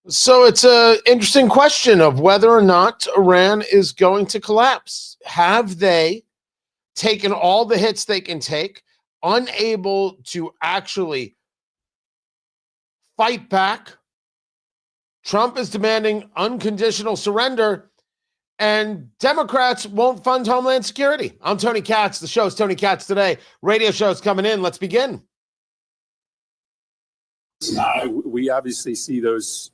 So it's an interesting question of whether or not Iran is going to collapse. Have they taken all the hits they can take, unable to actually fight back? Trump is demanding unconditional surrender, and Democrats won't fund Homeland Security. I'm Tony Katz. The show is Tony Katz Today. Radio show's coming in. Let's begin. We obviously see those,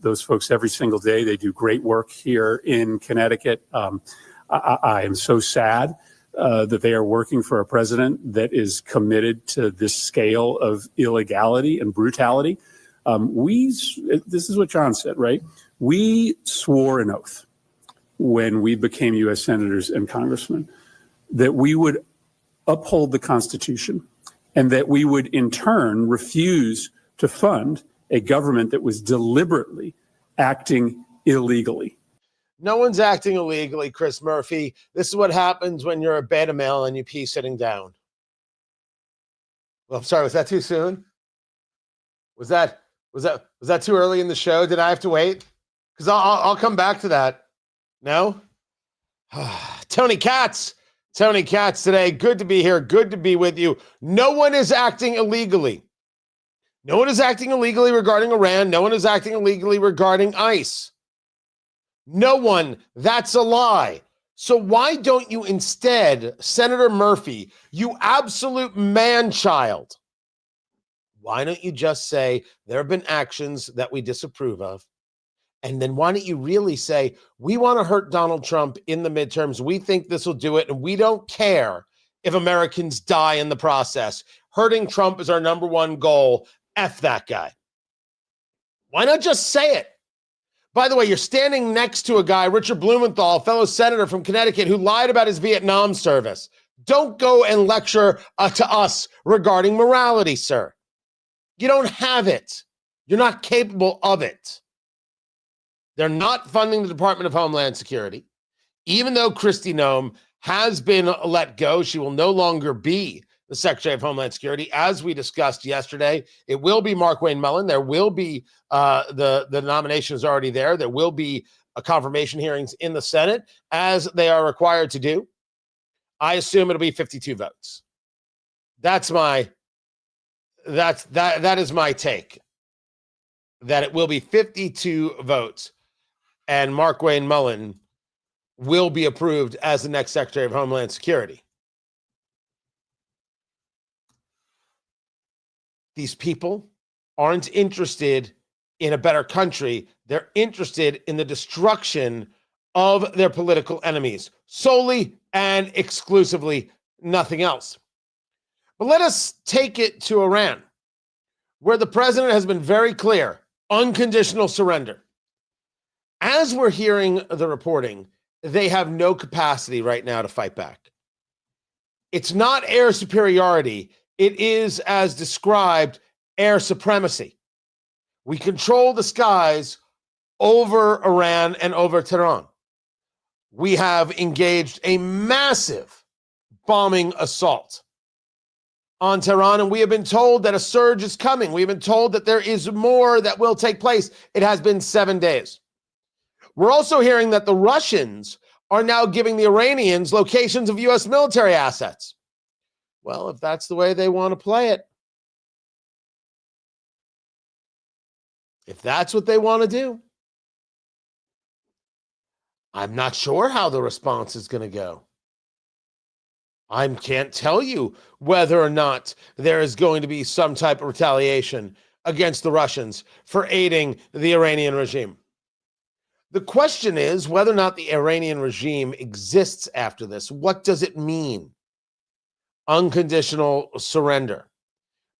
those folks every single day. They do great work here in Connecticut. I am so sad that they are working for a president that is committed to this scale of illegality and brutality. This is what John said, right? We swore an oath when we became U.S. senators and congressmen that we would uphold the Constitution and that we would in turn refuse to fund a government that was deliberately acting illegally. No one's acting illegally, Chris Murphy. This is what happens when you're a beta male and you pee sitting down. Well, I'm sorry, was that too soon? Was that too early in the show? Did I have to wait? Because I'll come back to that. No? Tony Katz today. Good to be here. Good to be with you. No one is acting illegally. No one is acting illegally regarding Iran. No one is acting illegally regarding ICE. No one. That's a lie. So why don't you instead, Senator Murphy, you absolute man-child, why don't you just say there have been actions that we disapprove of? And then why don't you really say, we want to hurt Donald Trump in the midterms. We think this will do it. And we don't care if Americans die in the process. Hurting Trump is our number one goal. F that guy. Why not just say it? By the way, you're standing next to a guy, Richard Blumenthal, a fellow senator from Connecticut, who lied about his Vietnam service. Don't go and lecture to us regarding morality, sir. You don't have it. You're not capable of it. They're not funding the Department of Homeland Security. Even though Kristi Noem has been let go, she will no longer be the Secretary of Homeland Security. As we discussed yesterday, it will be Markwayne Mullen. There will be the nomination is already there. There will be a confirmation hearings in the Senate, as they are required to do. I assume it'll be 52 votes. That is my take. That it will be 52 votes. And Markwayne Mullen will be approved as the next Secretary of Homeland Security. These people aren't interested in a better country. They're interested in the destruction of their political enemies, solely and exclusively, nothing else. But let us take it to Iran, where the president has been very clear, unconditional surrender. As we're hearing the reporting, they have no capacity right now to fight back. It's not air superiority. It is, as described, air supremacy. We control the skies over Iran and over Tehran. We have engaged a massive bombing assault on Tehran, and we have been told that a surge is coming. We have been told that there is more that will take place. It has been 7 days. We're also hearing that the Russians are now giving the Iranians locations of U.S. military assets. Well, if that's the way they want to play it, if that's what they want to do, I'm not sure how the response is going to go. I can't tell you whether or not there is going to be some type of retaliation against the Russians for aiding the Iranian regime. The question is whether or not the Iranian regime exists after this. What does it mean? Unconditional surrender.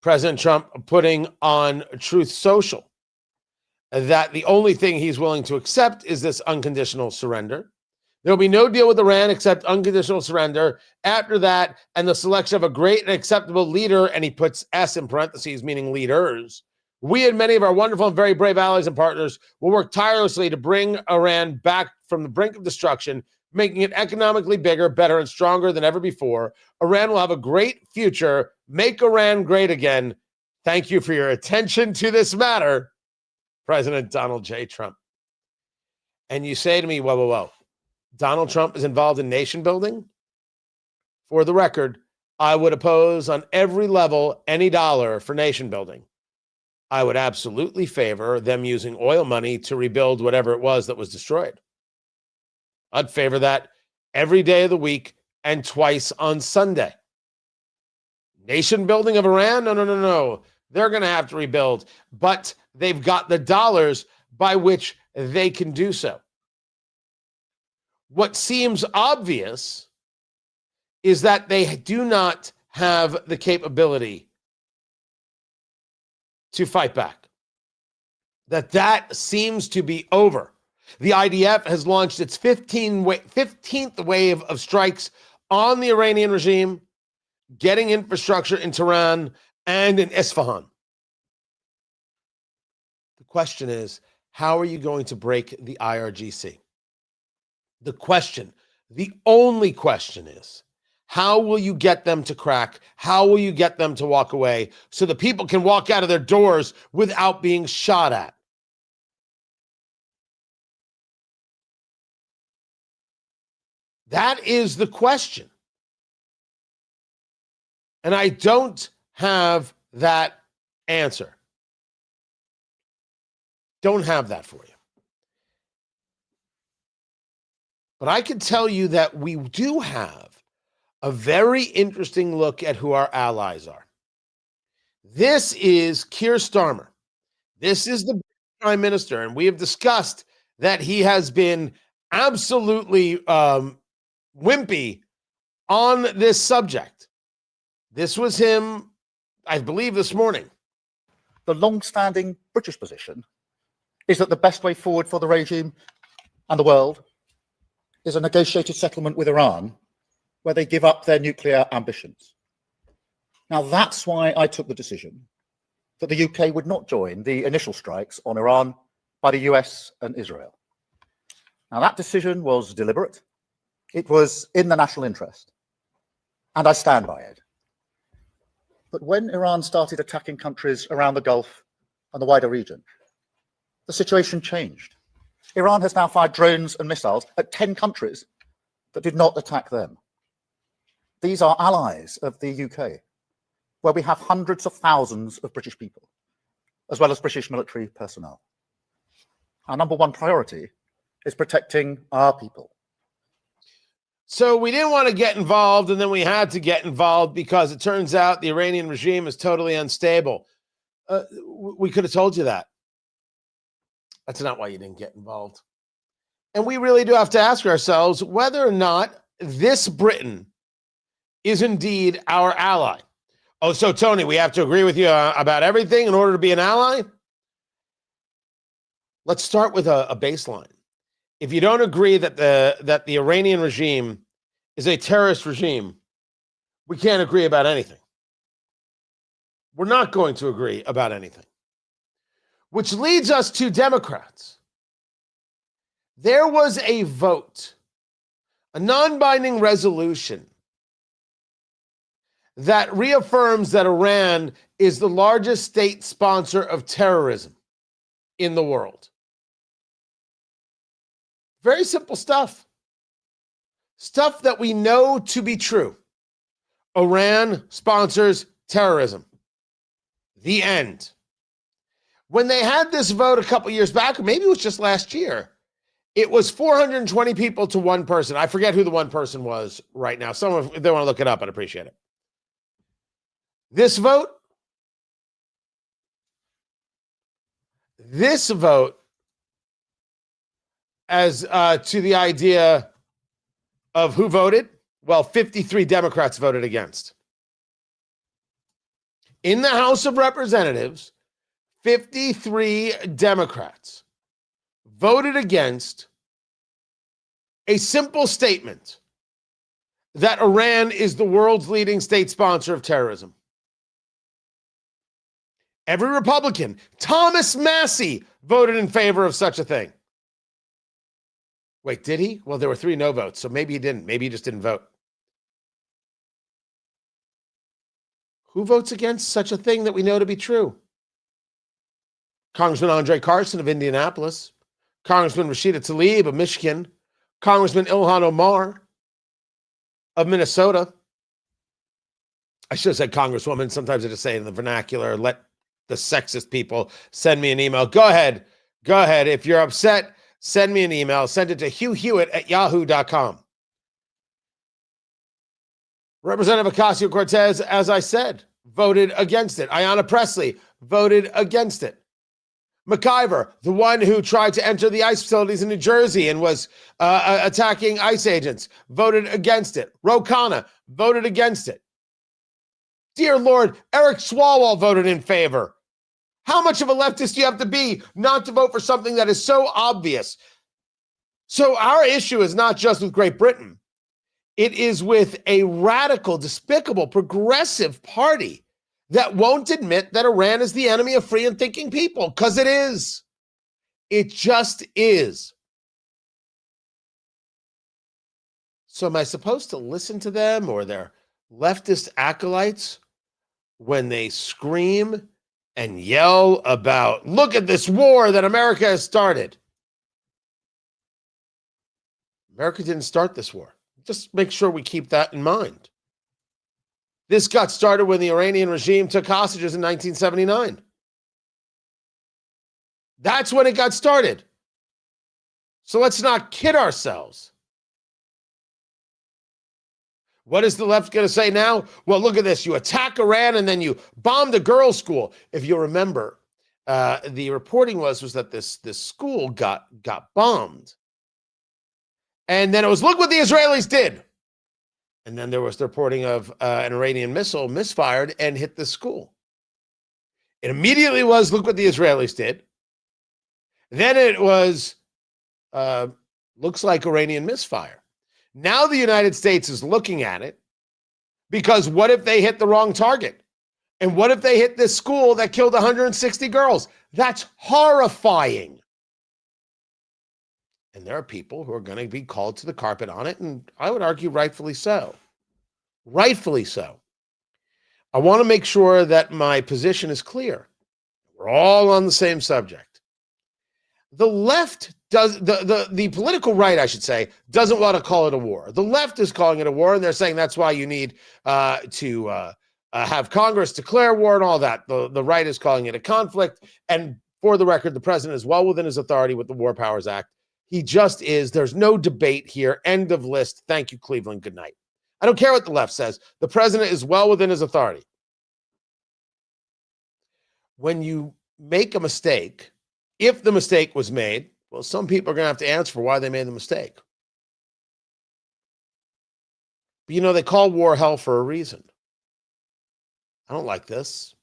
President Trump putting on Truth Social that the only thing he's willing to accept is this unconditional surrender. There'll be no deal with Iran except unconditional surrender. After that, and the selection of a great and acceptable leader, and he puts S in parentheses, meaning leaders, we and many of our wonderful and very brave allies and partners will work tirelessly to bring Iran back from the brink of destruction, making it economically bigger, better, and stronger than ever before. Iran will have a great future. Make Iran great again. Thank you for your attention to this matter. President Donald J. Trump, and you say to me, whoa, whoa, whoa, Donald Trump is involved in nation building? For the record, I would oppose on every level any dollar for nation building. I would absolutely favor them using oil money to rebuild whatever it was that was destroyed. I'd favor that every day of the week and twice on Sunday. Nation building of Iran? No, no, no, no. They're going to have to rebuild, but they've got the dollars by which they can do so. What seems obvious is that they do not have the capability to fight back. That seems to be over. The IDF has launched its 15th wave of strikes on the Iranian regime, getting infrastructure in Tehran and in Isfahan. The question is, how are you going to break the IRGC? The only question is, how will you get them to crack? How will you get them to walk away so the people can walk out of their doors without being shot at? That is the question. And I don't have that answer. Don't have that for you. But I can tell you that we do have a very interesting look at who our allies are. This is Keir Starmer. This is the Prime Minister, and we have discussed that he has been absolutely wimpy on this subject. This was him, I believe, this morning. The long-standing British position is that the best way forward for the regime and the world is a negotiated settlement with Iran where they give up their nuclear ambitions. Now, that's why I took the decision that the UK would not join the initial strikes on Iran by the US and Israel. Now, that decision was deliberate. It was in the national interest, and I stand by it. But when Iran started attacking countries around the Gulf and the wider region, the situation changed. Iran has now fired drones and missiles at 10 countries that did not attack them. These are allies of the UK, where we have hundreds of thousands of British people, as well as British military personnel. Our number one priority is protecting our people. So we didn't want to get involved, and then we had to get involved because it turns out the Iranian regime is totally unstable. We could have told you that. That's not why you didn't get involved. And we really do have to ask ourselves whether or not this Britain is indeed our ally. Oh, so Tony, we have to agree with you about everything in order to be an ally? Let's start with a baseline. If you don't agree that the Iranian regime is a terrorist regime, we can't agree about anything. We're not going to agree about anything. Which leads us to Democrats. There was a vote, a non-binding resolution that reaffirms that Iran is the largest state sponsor of terrorism in the world. Very simple stuff. Stuff that we know to be true. Iran sponsors terrorism. The end. When they had this vote a couple years back, or maybe it was just last year, it was 420 people to one person. I forget who the one person was right now. Someone, if they want to look it up, I'd appreciate it. This vote as to the idea of who voted, well, 53 Democrats voted against. In the House of Representatives, 53 Democrats voted against a simple statement that Iran is the world's leading state sponsor of terrorism. Every Republican, Thomas Massey, voted in favor of such a thing. Wait, did he? Well, there were 3 no votes, so maybe he didn't. Maybe he just didn't vote. Who votes against such a thing that we know to be true? Congressman Andre Carson of Indianapolis, Congressman Rashida Tlaib of Michigan, Congressman Ilhan Omar of Minnesota. I should have said Congresswoman. Sometimes I just say it in the vernacular. Let the sexist people send me an email. Go ahead. Go ahead. If you're upset, send me an email. Send it to hughhewitt@yahoo.com. Representative Ocasio-Cortez, as I said, voted against it. Ayanna Pressley voted against it. McIver, the one who tried to enter the ICE facilities in New Jersey and was attacking ICE agents, voted against it. Ro Khanna voted against it. Dear Lord, Eric Swalwell voted in favor. How much of a leftist do you have to be not to vote for something that is so obvious? So our issue is not just with Great Britain. It is with a radical, despicable, progressive party that won't admit that Iran is the enemy of free and thinking people, because it is. It just is. So am I supposed to listen to them or their leftist acolytes when they scream and yell about, look at this war that America has started? America didn't start this war. Just make sure we keep that in mind. This got started when the Iranian regime took hostages in 1979. That's when it got started. So let's not kid ourselves. What is the left going to say now? Well, look at this. You attack Iran and then you bombed a girls' school. If you remember, the reporting was that this school got bombed. And then it was, look what the Israelis did. And then there was the reporting of an Iranian missile misfired and hit the school. It immediately was, look what the Israelis did. Then it was, looks like Iranian misfire. Now the United States is looking at it because what if they hit the wrong target? And what if they hit this school that killed 160 girls? That's horrifying. And there are people who are going to be called to the carpet on it, and I would argue rightfully so. Rightfully so. I want to make sure that my position is clear. We're all on the same subject. The left does, the political right, I should say, doesn't want to call it a war. The left is calling it a war, and they're saying that's why you need to have Congress declare war and all that. The right is calling it a conflict. And for the record, the president is well within his authority with the War Powers Act. He just is. There's no debate here. End of list. Thank you, Cleveland. Good night. I don't care what the left says. The president is well within his authority. When you make a mistake, if the mistake was made, well, some people are going to have to answer for why they made the mistake. But, you know, they call war hell for a reason. I don't like this.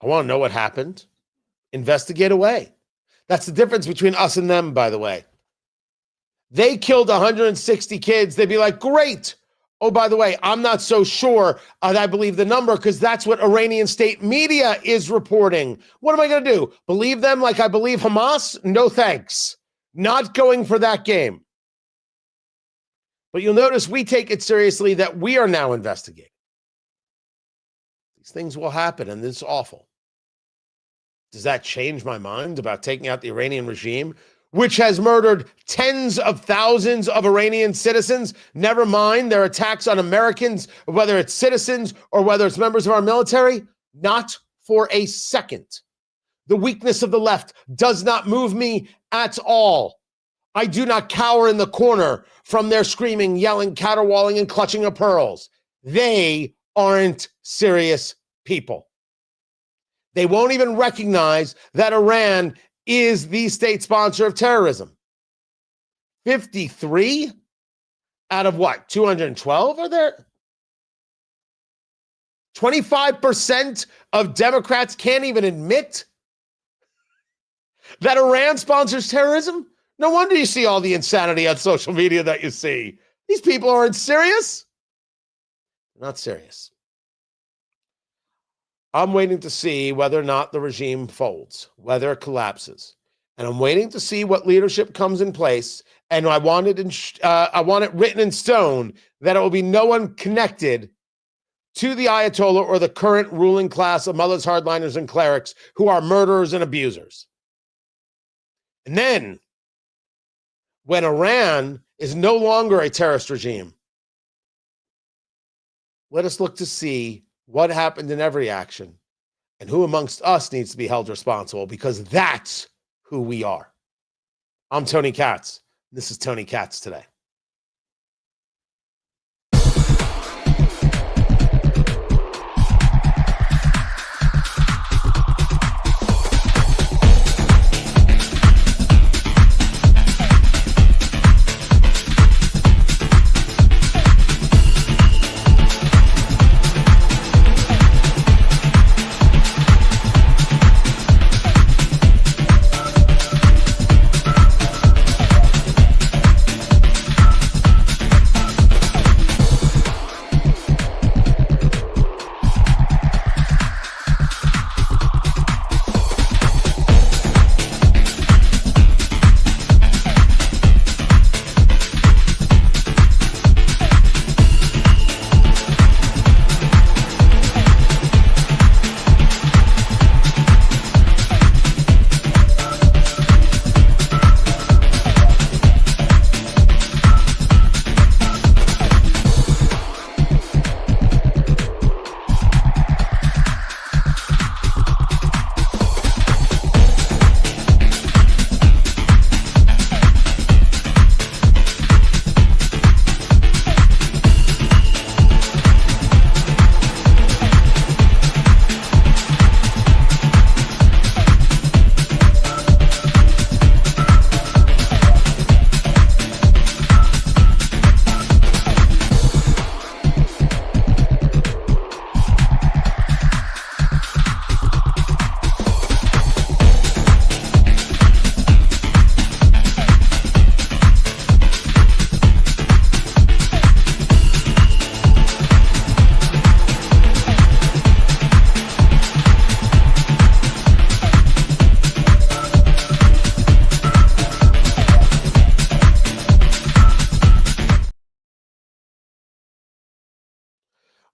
I want to know what happened. Investigate away. That's the difference between us and them, by the way. They killed 160 kids. They'd be like, great. Oh, by the way, I'm not so sure I believe the number because that's what Iranian state media is reporting. What am I going to do? Believe them like I believe Hamas? No thanks. Not going for that game. But you'll notice we take it seriously that we are now investigating. These things will happen, and this is awful. Does that change my mind about taking out the Iranian regime, which has murdered tens of thousands of Iranian citizens? Never mind their attacks on Americans, whether it's citizens or whether it's members of our military. Not for a second. The weakness of the left does not move me at all. I do not cower in the corner from their screaming, yelling, caterwauling, and clutching of pearls. They aren't serious people. They won't even recognize that Iran is the state sponsor of terrorism. 53 out of what? 212 are there? 25% of Democrats can't even admit that Iran sponsors terrorism? No wonder you see all the insanity on social media that you see. These people aren't serious. They're not serious. I'm waiting to see whether or not the regime folds, whether it collapses. And I'm waiting to see what leadership comes in place. And I want it written in stone that it will be no one connected to the Ayatollah or the current ruling class of mullahs, hardliners, and clerics who are murderers and abusers. And then when Iran is no longer a terrorist regime, let us look to see what happened in every action and who amongst us needs to be held responsible, because that's who we are. I'm Tony Katz. This is Tony Katz Today.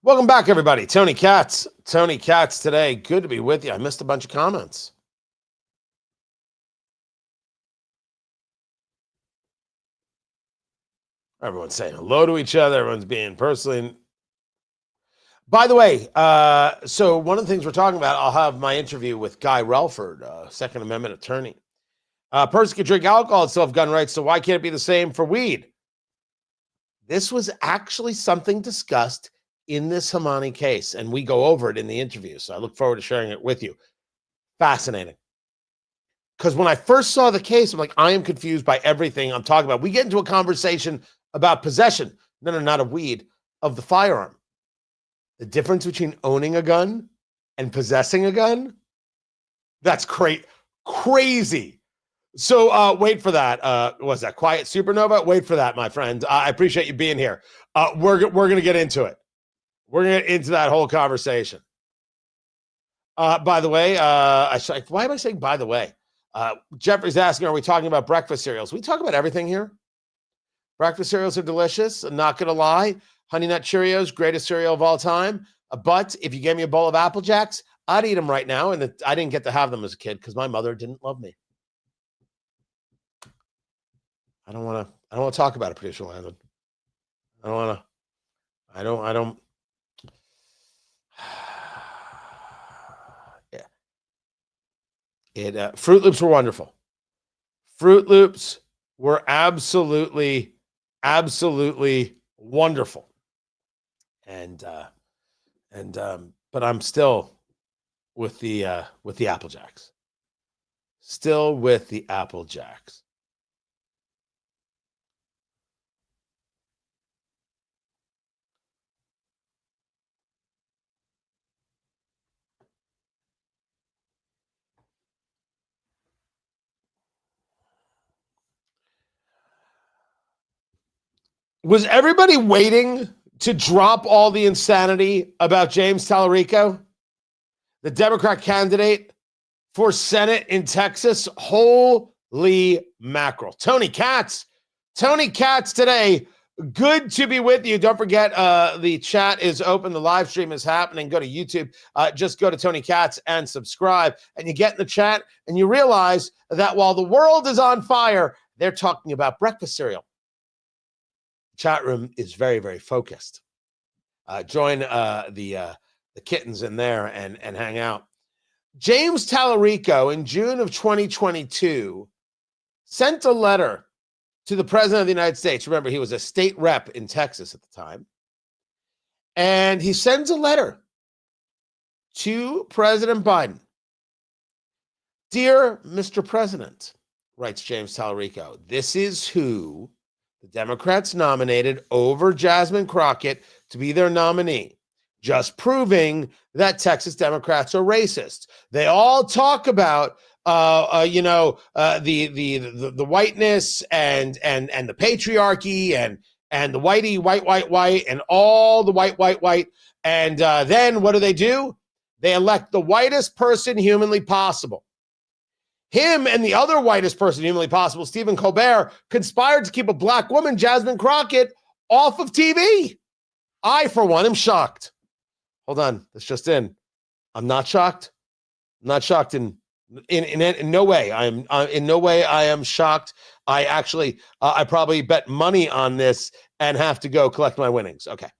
Welcome back, everybody. Tony Katz. Tony Katz Today. Good to be with you. I missed a bunch of comments. Everyone's saying hello to each other. Everyone's being personally. By the way, so one of the things we're talking about, I'll have my interview with Guy Relford, Second Amendment attorney. A person can drink alcohol and still have gun rights, so why can't it be the same for weed? This was actually something discussed in this Hemani case, and we go over it in the interview, so I look forward to sharing it with you. Fascinating. Because when I first saw the case, I'm like, I am confused by everything I'm talking about. We get into a conversation about possession, no, not of weed, of the firearm. The difference between owning a gun and possessing a gun, that's crazy. So wait for that. What was that, Quiet Supernova? Wait for that, my friend. I appreciate you being here. We're going to get into it. We're going to get into that whole conversation. By the way, why am I saying by the way? Jeffrey's asking, are we talking about breakfast cereals? We talk about everything here. Breakfast cereals are delicious. I'm not going to lie. Honey Nut Cheerios, greatest cereal of all time. But if you gave me a bowl of Apple Jacks, I'd eat them right now. And I didn't get to have them as a kid because my mother didn't love me. I don't want to talk about it, producer Landon. I don't. Yeah. Fruit Loops were wonderful. Fruit Loops were absolutely wonderful. But I'm still with the Apple Jacks. Still with the Apple Jacks. Was everybody waiting to drop all the insanity about James Talarico, the Democrat candidate for Senate in Texas? Holy mackerel. Tony Katz Today. Good to be with you. Don't forget, the chat is open. The live stream is happening. Go to YouTube. Just go to Tony Katz and subscribe. And you get in the chat and you realize that while the world is on fire, they're talking about breakfast cereal. The chat room is very, very focused. Join the kittens in there and hang out. James Talarico in June of 2022 sent a letter to the president of the United States. Remember, he was a state rep in Texas at the time. And he sends a letter to President Biden. Dear Mr. President, writes James Talarico, this is who the Democrats nominated over Jasmine Crockett to be their nominee, just proving that Texas Democrats are racist. They all talk about the whiteness and the patriarchy and the white and all the white. And then what do? They elect the whitest person humanly possible. Him and the other whitest person humanly possible, Stephen Colbert, conspired to keep a black woman, Jasmine Crockett, off of TV. I, for one, am shocked. Hold on, that's just in. I'm not shocked. I'm not shocked in no way. In no way I am shocked. I actually, I probably bet money on this and have to go collect my winnings. Okay,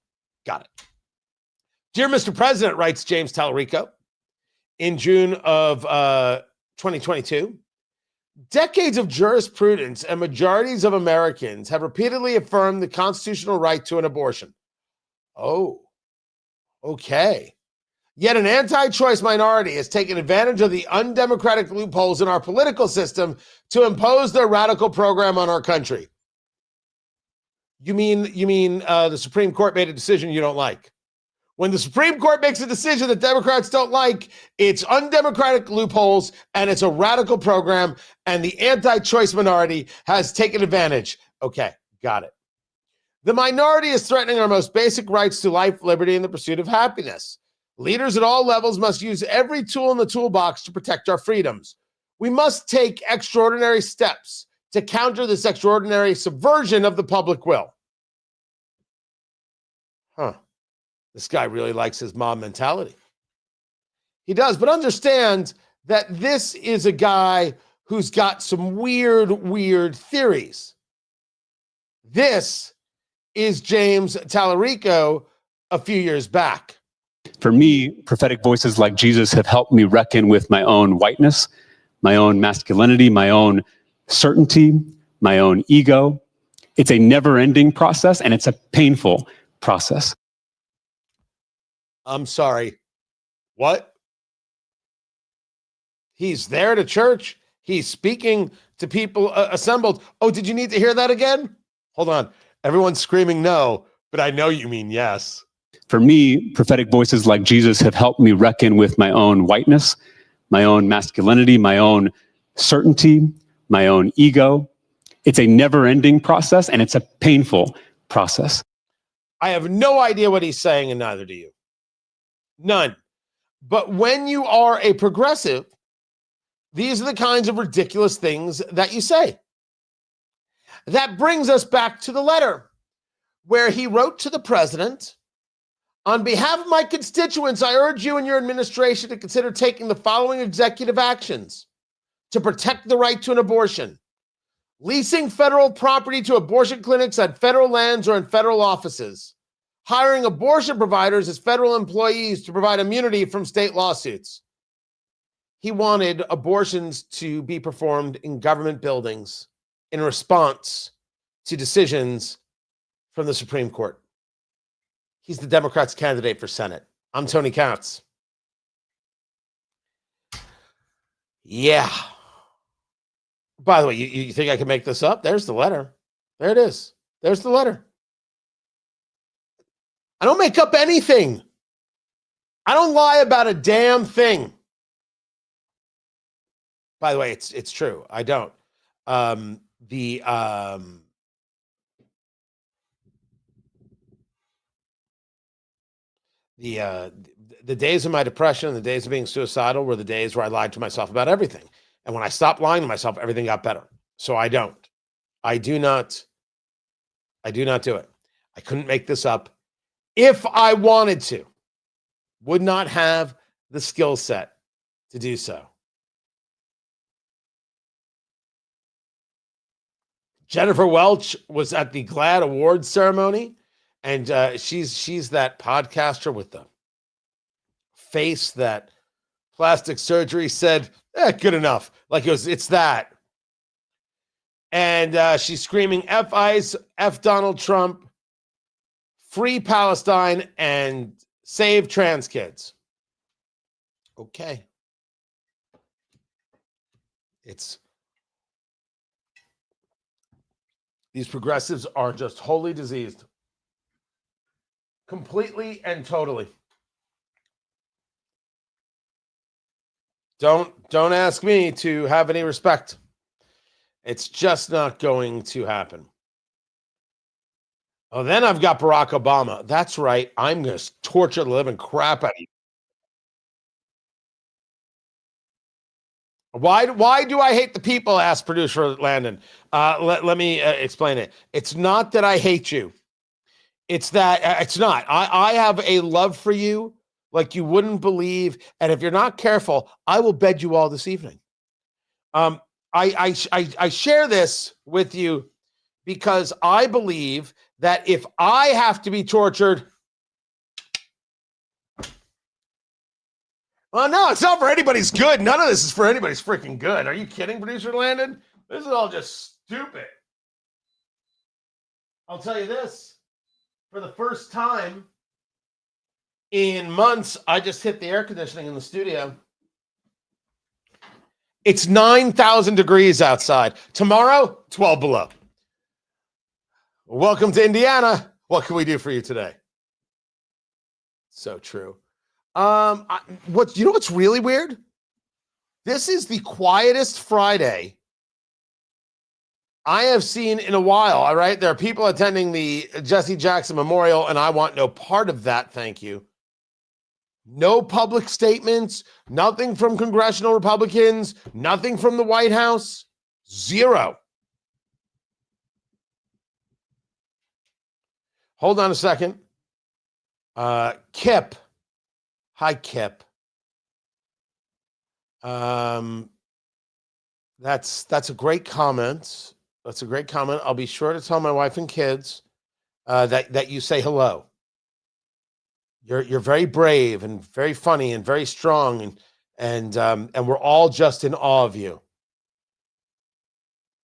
got it. Dear Mr. President, writes James Talarico in June of 2022, decades of jurisprudence and majorities of Americans have repeatedly affirmed the constitutional right to an abortion. Oh, okay. Yet an anti-choice minority has taken advantage of the undemocratic loopholes in our political system to impose their radical program on our country. You mean the Supreme Court made a decision you don't like? When the Supreme Court makes a decision that Democrats don't like, it's undemocratic loopholes and it's a radical program, and the anti-choice minority has taken advantage. Okay, got it. The minority is threatening our most basic rights to life, liberty, and the pursuit of happiness. Leaders at all levels must use every tool in the toolbox to protect our freedoms. We must take extraordinary steps to counter this extraordinary subversion of the public will. This guy really likes his mob mentality. He does, but understand that this is a guy who's got some weird theories. This is James Talarico a few years back. For me, prophetic voices like Jesus have helped me reckon with my own whiteness, my own masculinity, my own certainty, my own ego. It's a never-ending process, and it's a painful process. I'm sorry. What? He's there to church. He's speaking to people assembled. Oh, did you need to hear that again? Hold on. Everyone's screaming no, but I know you mean yes. For me, prophetic voices like Jesus have helped me reckon with my own whiteness, my own masculinity, my own certainty, my own ego. It's a never-ending process, and it's a painful process. I have no idea what he's saying, and neither do you. None. But when you are a progressive, these are the kinds of ridiculous things that you say. That brings us back to the letter where he wrote to the president, on behalf of my constituents, I urge you and your administration to consider taking the following executive actions to protect the right to an abortion: leasing federal property to abortion clinics on federal lands or in federal offices, hiring abortion providers as federal employees to provide immunity from state lawsuits. He wanted abortions to be performed in government buildings in response to decisions from the Supreme Court. He's the Democrats' candidate for Senate. I'm Tony Katz. Yeah. By the way, you think I can make this up? There's the letter. There it is. There's the letter. I don't make up anything. I don't lie about a damn thing. By the way, it's true. I don't. The days of my depression and the days of being suicidal were the days where I lied to myself about everything. And when I stopped lying to myself, everything got better. So I do not do it. I couldn't make this up. If I wanted to, would not have the skill set to do so. Jennifer Welch was at the GLAAD Awards ceremony, and she's that podcaster with the face that plastic surgery said, good enough. Like it's that. And she's screaming, F ICE, F Donald Trump, free Palestine, and save trans kids. Okay. These progressives are just wholly diseased. Completely and totally. Don't ask me to have any respect. It's just not going to happen. Oh, then I've got Barack Obama. That's right. I'm going to torture the living crap out of you. Why do I hate the people? Asked producer Landon. Let me explain it. It's not that I hate you. It's that it's not. I have a love for you like you wouldn't believe. And if you're not careful, I will bed you all this evening. I share this with you because I believe that if I have to be tortured, well, no, it's not for anybody's good. None of this is for anybody's freaking good. Are you kidding, producer Landon? This is all just stupid. I'll tell you this. For the first time in months, I just hit the air conditioning in the studio. It's 9,000 degrees outside. Tomorrow, 12 below. Welcome to Indiana. What can we do for you today? So true. You know what's really weird? This is the quietest Friday I have seen in a while. All right. There are people attending the Jesse Jackson Memorial, and I want no part of that. Thank you. No public statements, nothing from congressional Republicans, nothing from the White House. Zero. Hold on a second. Kip. Hi, Kip. That's a great comment. That's a great comment. I'll be sure to tell my wife and kids that you say hello. You're very brave and very funny and very strong, and we're all just in awe of you.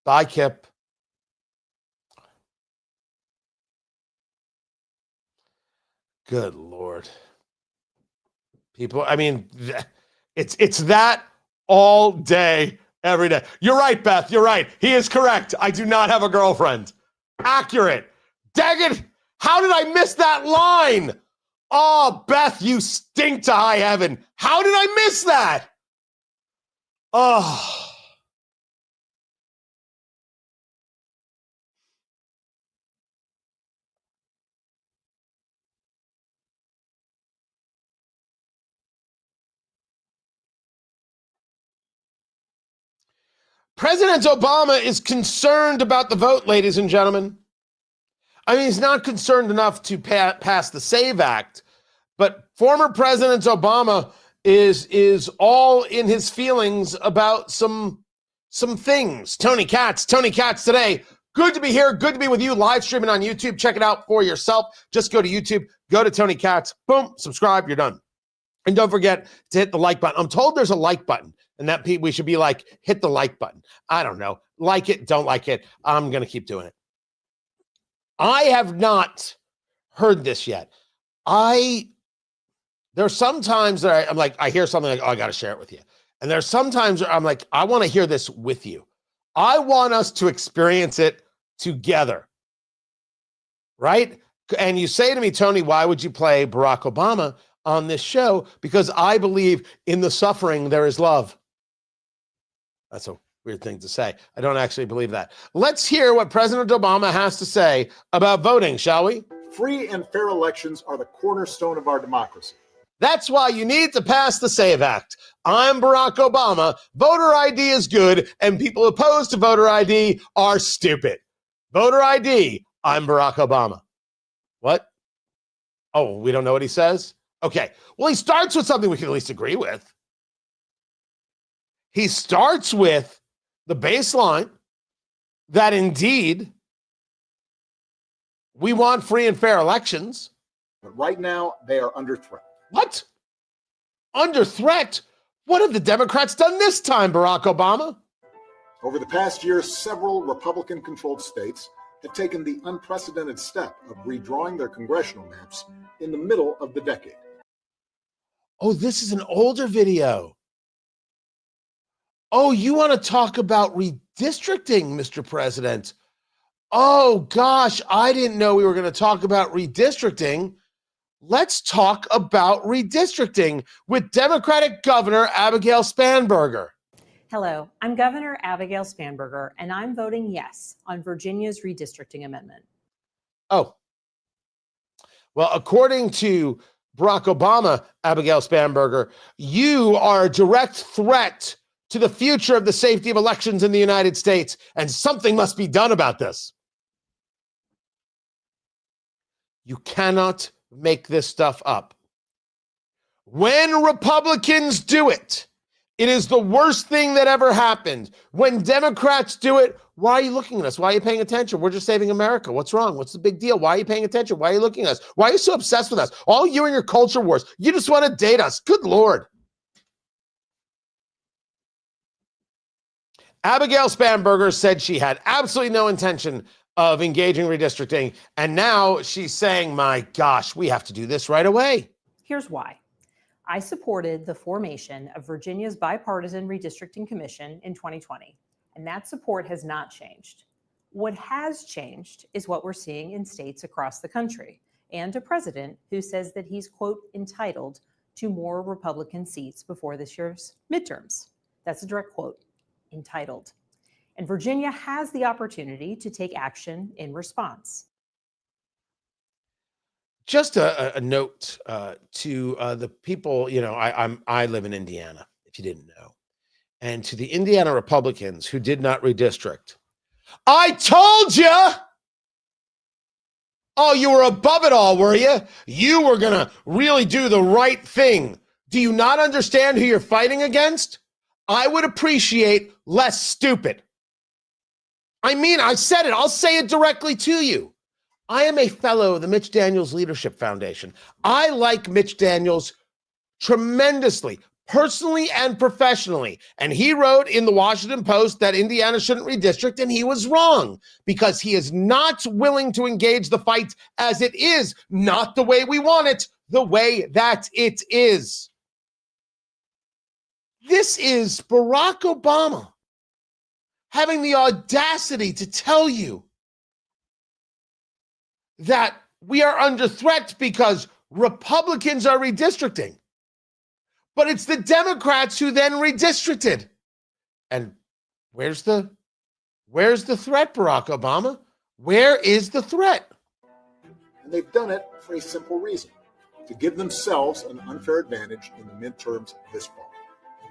Bye, Kip. Good Lord. People, I mean, it's that all day, every day. You're right, Beth. You're right. He is correct. I do not have a girlfriend. Accurate. Dang it. How did I miss that line? Oh, Beth, you stink to high heaven. How did I miss that? Oh. President Obama is concerned about the vote, ladies and gentlemen. I mean, he's not concerned enough to pass the SAVE Act, but former President Obama is all in his feelings about some things. Tony Katz today. Good to be here. Good to be with you live streaming on YouTube. Check it out for yourself. Just go to YouTube, go to Tony Katz, boom, subscribe, you're done. And don't forget to hit the like button. I'm told there's a like button and that we should be like, hit the like button. I don't know. Like it, don't like it. I'm going to keep doing it. I have not heard this yet. There's sometimes that I'm like, I hear something like, oh, I got to share it with you. And there's sometimes where I'm like, I want to hear this with you. I want us to experience it together. Right? And you say to me, Tony, why would you play Barack Obama on this show? Because I believe in the suffering, there is love. That's a weird thing to say. I don't actually believe that. Let's hear what President Obama has to say about voting, shall we? Free and fair elections are the cornerstone of our democracy. That's why you need to pass the SAVE Act. I'm Barack Obama. Voter ID is good, and people opposed to voter ID are stupid. Voter ID, I'm Barack Obama. What? Oh, we don't know what he says? Okay. Well, he starts with something we can at least agree with. He starts with the baseline that indeed we want free and fair elections. But right now, they are under threat. What? Under threat? What have the Democrats done this time, Barack Obama? Over the past year, several Republican-controlled states have taken the unprecedented step of redrawing their congressional maps in the middle of the decade. Oh, this is an older video. Oh, you want to talk about redistricting, Mr. President? Oh, gosh, I didn't know we were going to talk about redistricting. Let's talk about redistricting with Democratic Governor Abigail Spanberger. Hello, I'm Governor Abigail Spanberger, and I'm voting yes on Virginia's redistricting amendment. Oh, well, according to Barack Obama, Abigail Spanberger, you are a direct threat to the future of the safety of elections in the United States, and something must be done about this. You cannot make this stuff up. When Republicans do it, it is the worst thing that ever happened. When Democrats do it, why are you looking at us? Why are you paying attention? We're just saving America. What's wrong? What's the big deal? Why are you paying attention? Why are you looking at us? Why are you so obsessed with us? All you and your culture wars. You just want to date us. Good Lord. Abigail Spanberger said she had absolutely no intention of engaging redistricting, and now she's saying, my gosh, we have to do this right away. Here's why. I supported the formation of Virginia's bipartisan redistricting commission in 2020, and that support has not changed. What has changed is what we're seeing in states across the country, and a president who says that he's, quote, entitled to more Republican seats before this year's midterms. That's a direct quote, entitled. And Virginia has the opportunity to take action in response. Just a note to the people, you know, I live in Indiana, if you didn't know, and to the Indiana Republicans who did not redistrict. I told you! Oh, you were above it all, were you? You were going to really do the right thing. Do you not understand who you're fighting against? I would appreciate less stupid. I mean, I said it. I'll say it directly to you. I am a fellow of the Mitch Daniels Leadership Foundation. I like Mitch Daniels tremendously, personally and professionally. And he wrote in the Washington Post that Indiana shouldn't redistrict, and he was wrong because he is not willing to engage the fight as it is, not the way we want it, the way that it is. This is Barack Obama having the audacity to tell you that we are under threat because Republicans are redistricting. But it's the Democrats who then redistricted. And where's the threat, Barack Obama? Where is the threat? And they've done it for a simple reason, to give themselves an unfair advantage in the midterms this fall.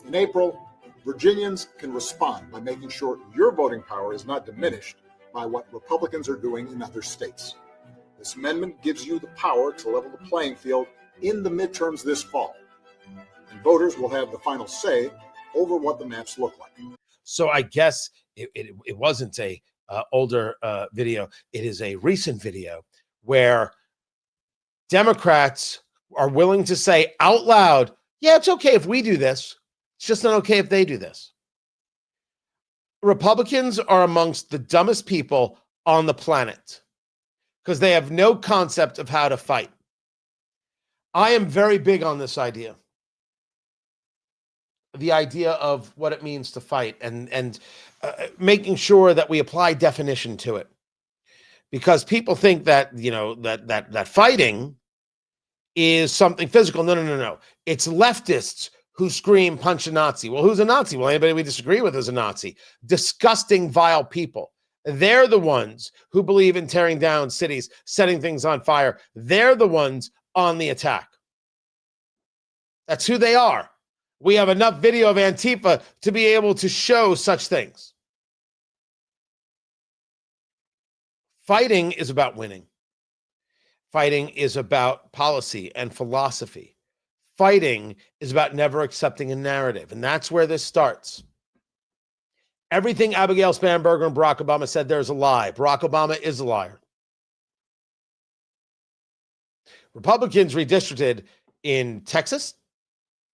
In April, Virginians can respond by making sure your voting power is not diminished by what Republicans are doing in other states. This amendment gives you the power to level the playing field in the midterms this fall. And voters will have the final say over what the maps look like. So I guess it wasn't a older video. It is a recent video where Democrats are willing to say out loud, yeah, it's okay if we do this. It's just not okay if they do this. Republicans are amongst the dumbest people on the planet because they have no concept of how to fight. I am very big on this idea. The idea of what it means to fight and making sure that we apply definition to it. Because people think that, you know, that fighting is something physical. No. It's leftists who scream, punch a Nazi. Well, who's a Nazi? Well, anybody we disagree with is a Nazi. Disgusting, vile people. They're the ones who believe in tearing down cities, setting things on fire. They're the ones on the attack. That's who they are. We have enough video of Antifa to be able to show such things. Fighting is about winning. Fighting is about policy and philosophy. Fighting is about never accepting a narrative. And that's where this starts. Everything Abigail Spanberger and Barack Obama said there's a lie. Barack Obama is a liar. Republicans redistricted in Texas.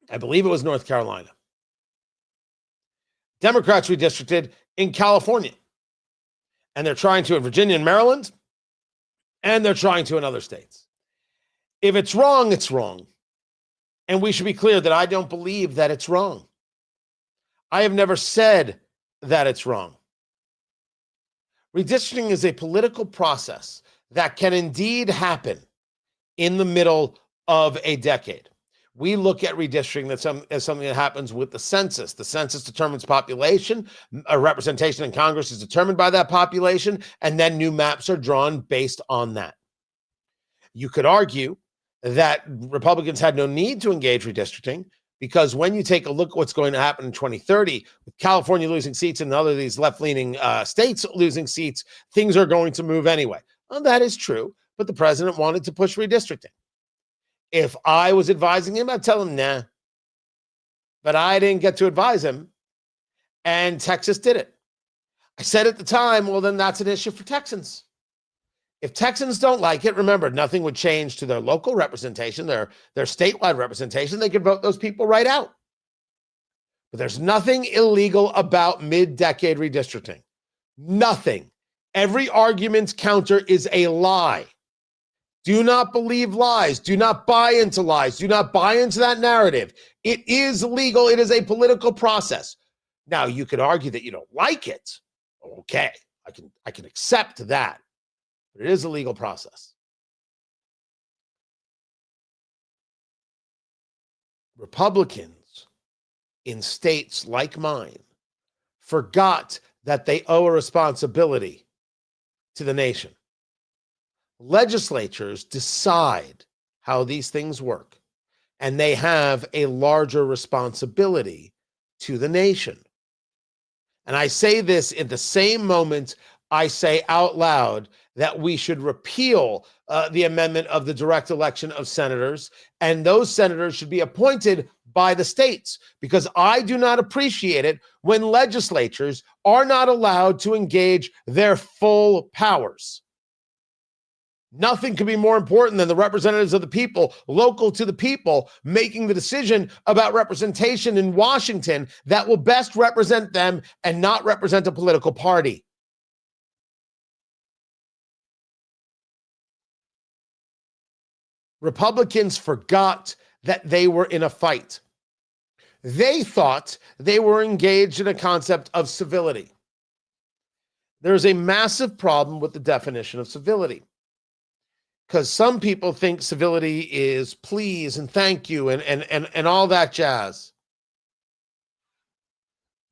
I believe it was North Carolina. Democrats redistricted in California. And they're trying to in Virginia and Maryland. And they're trying to in other states. If it's wrong, it's wrong. And we should be clear that I don't believe that it's wrong. I have never said that it's wrong. Redistricting is a political process that can indeed happen in the middle of a decade. We look at redistricting as something that happens with the census. The census determines population. A representation in Congress is determined by that population, and then new maps are drawn based on that. You could argue that Republicans had no need to engage redistricting because when you take a look at what's going to happen in 2030, with California losing seats and other of these left-leaning states losing seats, things are going to move anyway. Well, that is true, but the president wanted to push redistricting. If I was advising him, I'd tell him, nah. But I didn't get to advise him, and Texas did it. I said at the time, well, then that's an issue for Texans. If Texans don't like it, remember, nothing would change to their local representation, their statewide representation. They could vote those people right out. But there's nothing illegal about mid-decade redistricting. Nothing. Every argument's counter is a lie. Do not believe lies. Do not buy into lies. Do not buy into that narrative. It is legal. It is a political process. Now, you could argue that you don't like it. Okay, I can accept that. But it is a legal process. Republicans in states like mine forgot that they owe a responsibility to the nation. Legislatures decide how these things work, and they have a larger responsibility to the nation. And I say this in the same moment I say out loud that we should repeal the amendment of the direct election of senators, and those senators should be appointed by the states, because I do not appreciate it when legislatures are not allowed to engage their full powers. Nothing could be more important than the representatives of the people, local to the people, making the decision about representation in Washington that will best represent them and not represent a political party. Republicans forgot that they were in a fight. They thought they were engaged in a concept of civility. There's a massive problem with the definition of civility, because some people think civility is please and thank you and all that jazz.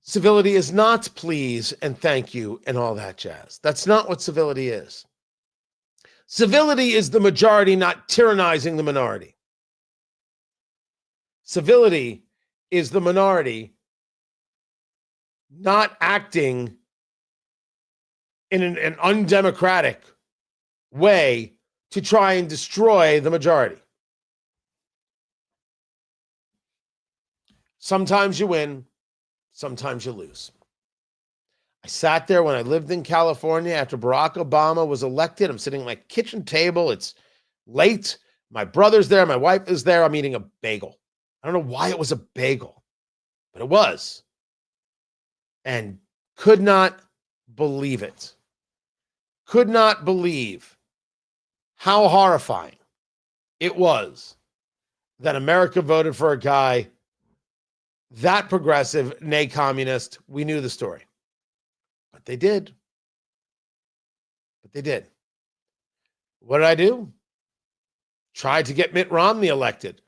Civility is not please and thank you and all that jazz. That's not what civility is. Civility is the majority not tyrannizing the minority. Civility is the minority not acting in an undemocratic way to try and destroy the majority. Sometimes you win, sometimes you lose. I sat there when I lived in California after Barack Obama was elected. I'm sitting at my kitchen table. It's late. My brother's there. My wife is there. I'm eating a bagel. I don't know why it was a bagel, but it was. And could not believe it. Could not believe how horrifying it was that America voted for a guy that progressive, nay communist. We knew the story. But they did. What did I do? Tried to get Mitt Romney elected.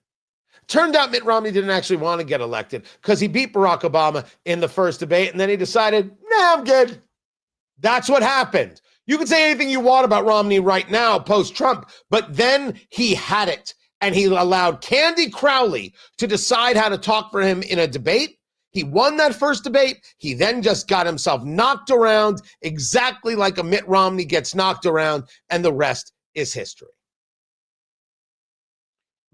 Turned out Mitt Romney didn't actually want to get elected because he beat Barack Obama in the first debate, and then he decided, nah, I'm good. That's what happened. You can say anything you want about Romney right now, post-Trump, but then he had it, and he allowed Candy Crowley to decide how to talk for him in a debate. He won that first debate. He then just got himself knocked around exactly like a Mitt Romney gets knocked around, and the rest is history.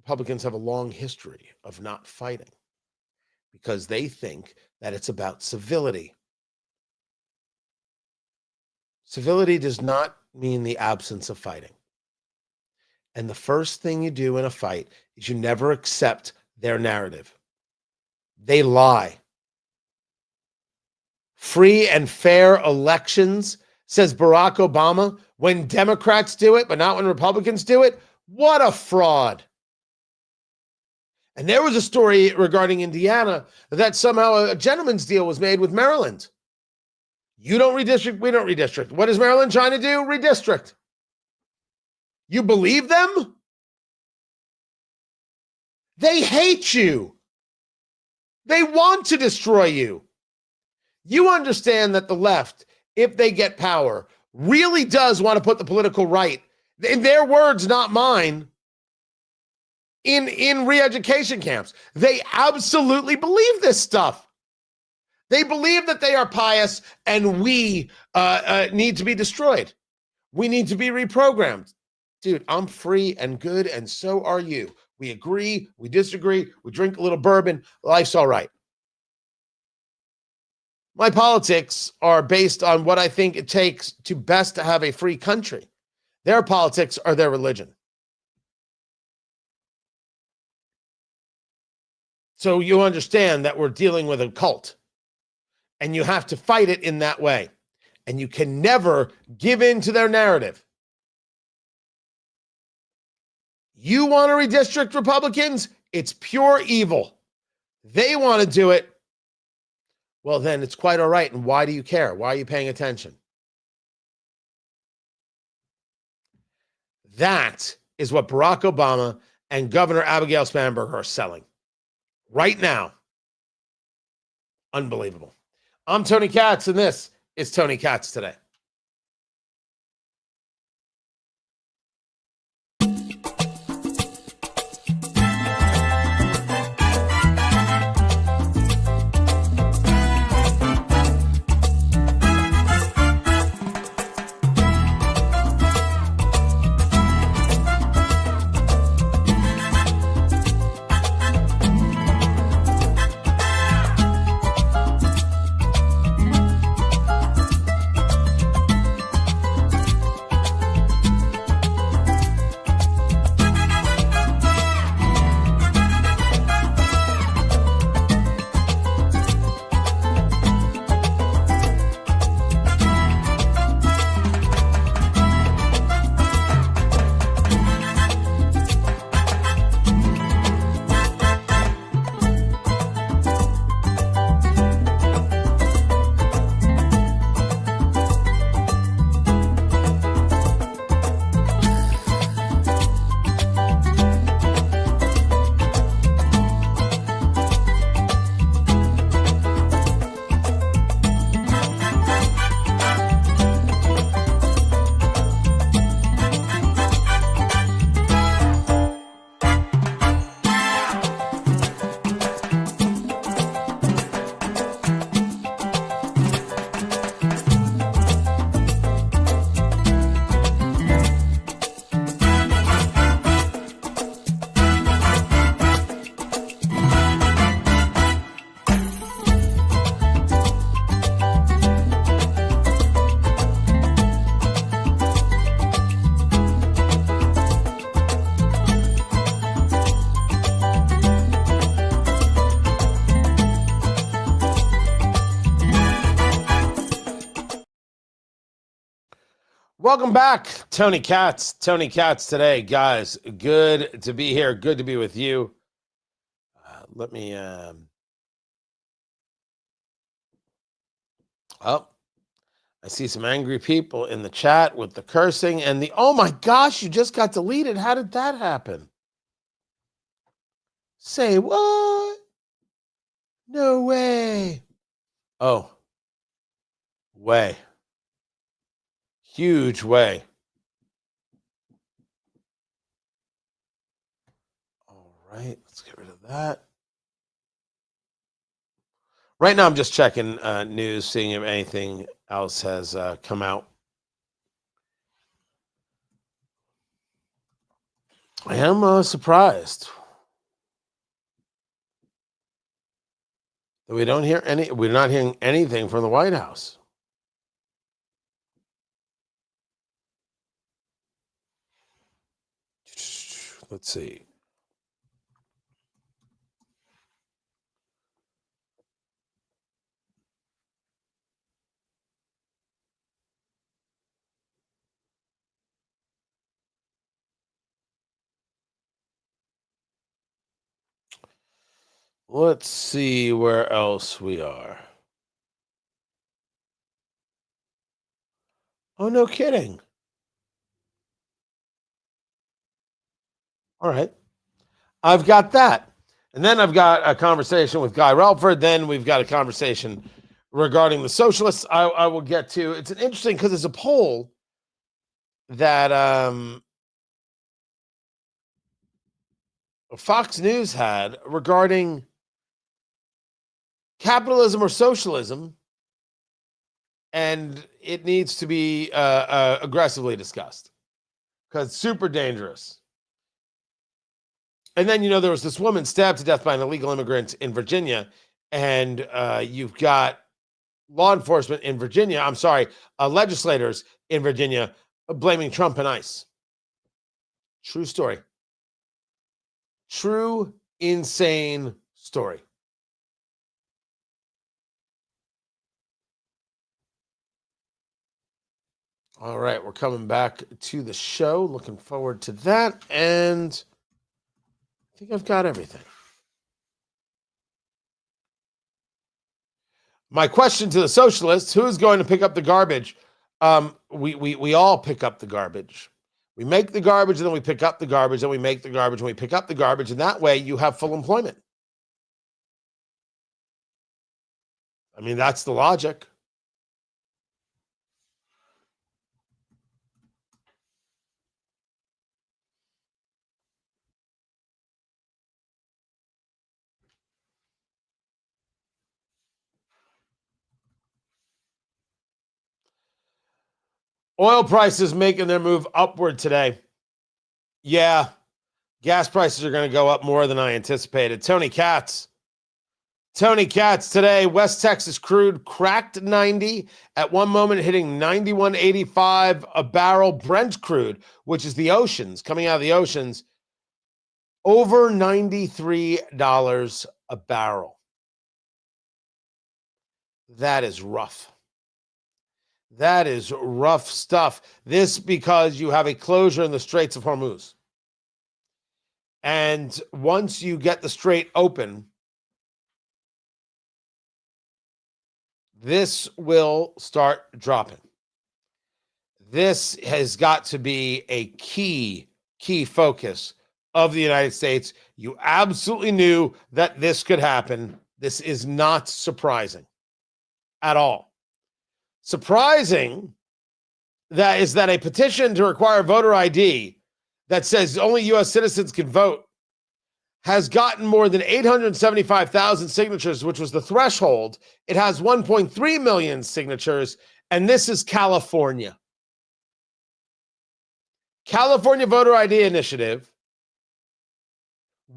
Republicans have a long history of not fighting because they think that it's about civility. Civility does not mean the absence of fighting. And the first thing you do in a fight is you never accept their narrative. They lie. Free and fair elections, says Barack Obama, when Democrats do it, but not when Republicans do it. What a fraud. And there was a story regarding Indiana that somehow a gentleman's deal was made with Maryland. You don't redistrict, we don't redistrict. What is Maryland trying to do? Redistrict. You believe them? They hate you. They want to destroy you. You understand that the left, if they get power, really does want to put the political right, in their words, not mine, in re-education camps. They absolutely believe this stuff. They believe that they are pious and we need to be destroyed. We need to be reprogrammed. Dude, I'm free and good, and so are you. We agree, we disagree, we drink a little bourbon, life's all right. My politics are based on what I think it takes to best to have a free country. Their politics are their religion. So you understand that we're dealing with a cult, and you have to fight it in that way. And you can never give in to their narrative. You want to redistrict Republicans? It's pure evil. They want to do it. Well, then it's quite all right. And why do you care? Why are you paying attention? That is what Barack Obama and Governor Abigail Spanberger are selling right now. Unbelievable. I'm Tony Katz, and this is Tony Katz Today. Welcome back, Tony Katz. Tony Katz Today. Guys, good to be here. Good to be with you. Let me... Oh, I see some angry people in the chat with the cursing and the... Oh my gosh, you just got deleted. How did that happen? Say what? No way. Oh. Way. Huge way. All right, let's get rid of that. Right now, I'm just checking news, seeing if anything else has come out. I am surprised. We're not hearing anything from the White House. Let's see. Let's see where else we are. Oh, no kidding. All right. I've got that. And then I've got a conversation with Guy Relford. Then we've got a conversation regarding the socialists. I will get to. It's an interesting because there's a poll that Fox News had regarding capitalism or socialism, and it needs to be aggressively discussed because it's super dangerous. And then, there was this woman stabbed to death by an illegal immigrant in Virginia, and you've got law enforcement in Virginia, legislators in Virginia blaming Trump and ICE. True story. True, insane story. All right, we're coming back to the show. Looking forward to that. And I think I've got everything. My question to the socialists, who's going to pick up the garbage? We all pick up the garbage. We make the garbage, and then we pick up the garbage, and we make the garbage, and we pick up the garbage, and that way you have full employment. I mean, that's the logic. Oil prices making their move upward today. Yeah, gas prices are going to go up more than I anticipated. Tony Katz today, West Texas crude cracked 90 at one moment, hitting 91.85 a barrel. Brent crude, which is the oceans, coming out of the oceans, over $93 a barrel. That is rough. That is rough stuff. This because you have a closure in the Straits of Hormuz. And once you get the strait open, this will start dropping. This has got to be a key focus of the United States. You absolutely knew that this could happen. This is not surprising at all. Surprising that a petition to require voter ID that says only U.S. citizens can vote has gotten more than 875,000 signatures, which was the threshold. It has 1.3 million signatures, and this is California. California Voter ID Initiative,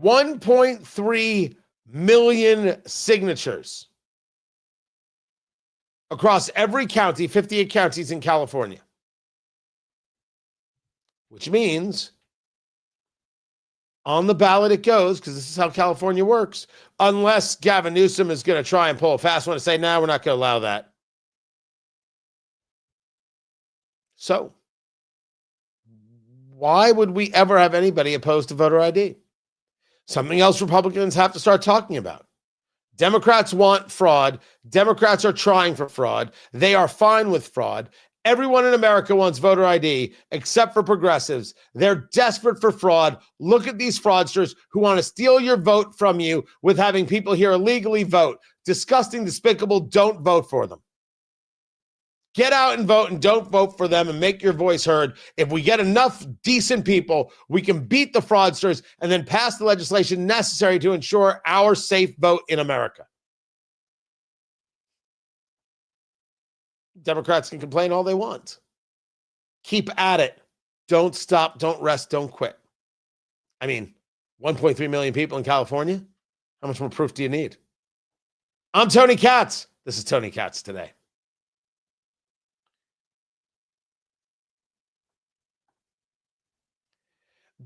1.3 million signatures across every county, 58 counties in California. Which means on the ballot it goes, because this is how California works, unless Gavin Newsom is going to try and pull a fast one and say, no, we're not going to allow that. So, why would we ever have anybody opposed to voter ID? Something else Republicans have to start talking about. Democrats want fraud. Democrats are trying for fraud. They are fine with fraud. Everyone in America wants voter ID except for progressives. They're desperate for fraud. Look at these fraudsters who want to steal your vote from you with having people here illegally vote. Disgusting, despicable. Don't vote for them. Get out and vote, and don't vote for them, and make your voice heard. If we get enough decent people, we can beat the fraudsters and then pass the legislation necessary to ensure our safe vote in America. Democrats can complain all they want. Keep at it. Don't stop. Don't rest. Don't quit. I mean, 1.3 million people in California. How much more proof do you need? I'm Tony Katz. This is Tony Katz Today.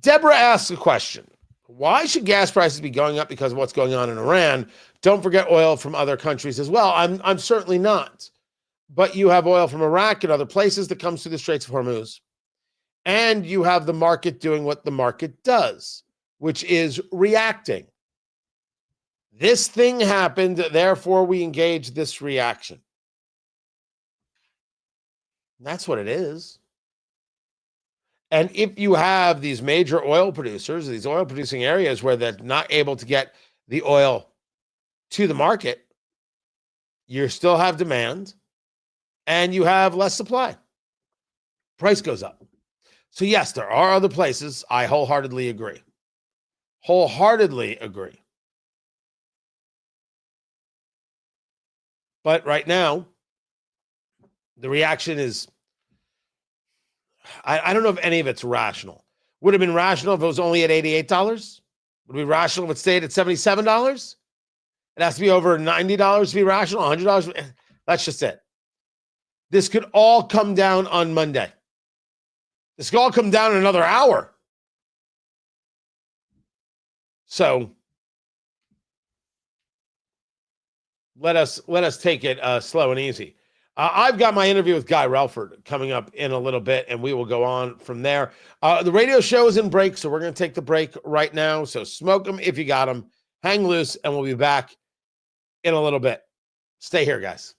Deborah asks a question. Why should gas prices be going up because of what's going on in Iran? Don't forget oil from other countries as well. I'm certainly not. But you have oil from Iraq and other places that comes through the Straits of Hormuz. And you have the market doing what the market does, which is reacting. This thing happened, therefore we engage this reaction. That's what it is. And if you have these major oil producers, these oil producing areas where they're not able to get the oil to the market, you still have demand and you have less supply. Price goes up. So yes, there are other places. I wholeheartedly agree. Wholeheartedly agree. But right now, the reaction is, I don't know if any of it's rational. Would have been rational if it was only at $88? Would it be rational if it stayed at $77? It has to be over $90 to be rational, $100. That's just it. This could all come down on Monday. This could all come down in another hour. So let us take it slow and easy. I've got my interview with Guy Relford coming up in a little bit, and we will go on from there. The radio show is in break, so we're going to take the break right now. So smoke them if you got them. Hang loose, and we'll be back in a little bit. Stay here, guys.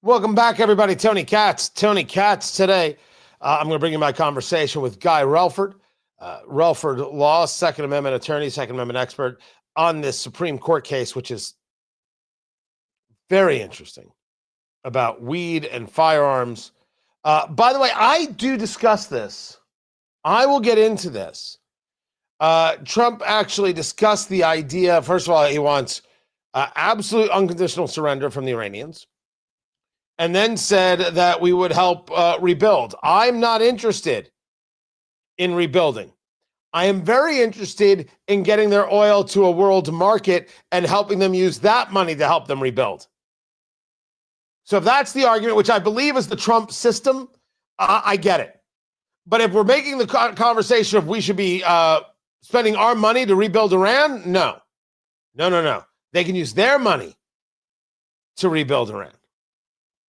Welcome back, everybody. Tony Katz. Tony Katz today. I'm going to bring you my conversation with Guy Relford, Relford Law, Second Amendment attorney, Second Amendment expert on this Supreme Court case, which is very interesting, about weed and firearms. By the way, I do discuss this. I will get into this. Trump actually discussed the idea. First of all, he wants absolute unconditional surrender from the Iranians, and then said that we would help rebuild. I'm not interested in rebuilding. I am very interested in getting their oil to a world market and helping them use that money to help them rebuild. So if that's the argument, which I believe is the Trump system, I get it. But if we're making the conversation of we should be spending our money to rebuild Iran, no. They can use their money to rebuild Iran.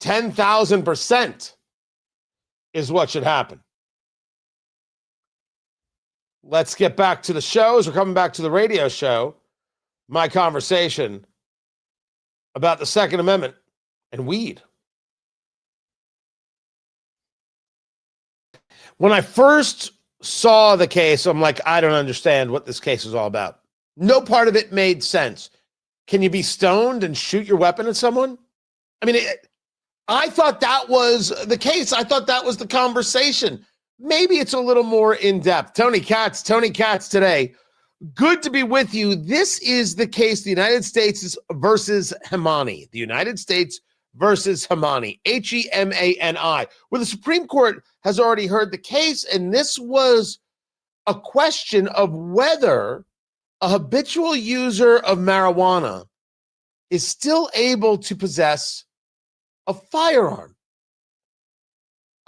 10,000% is what should happen. Let's get back to the shows. We're coming back to the radio show. My conversation about the Second Amendment and weed. When I first saw the case, I'm like, I don't understand what this case is all about. No part of it made sense. Can you be stoned and shoot your weapon at someone? I mean, I thought that was the case. I thought that was the conversation. Maybe it's a little more in depth. Tony Katz today. Good to be with you. This is the case, the United States versus Hemani. The United States versus Hemani, Hemani, where the Supreme Court has already heard the case. And this was a question of whether a habitual user of marijuana is still able to possess a firearm.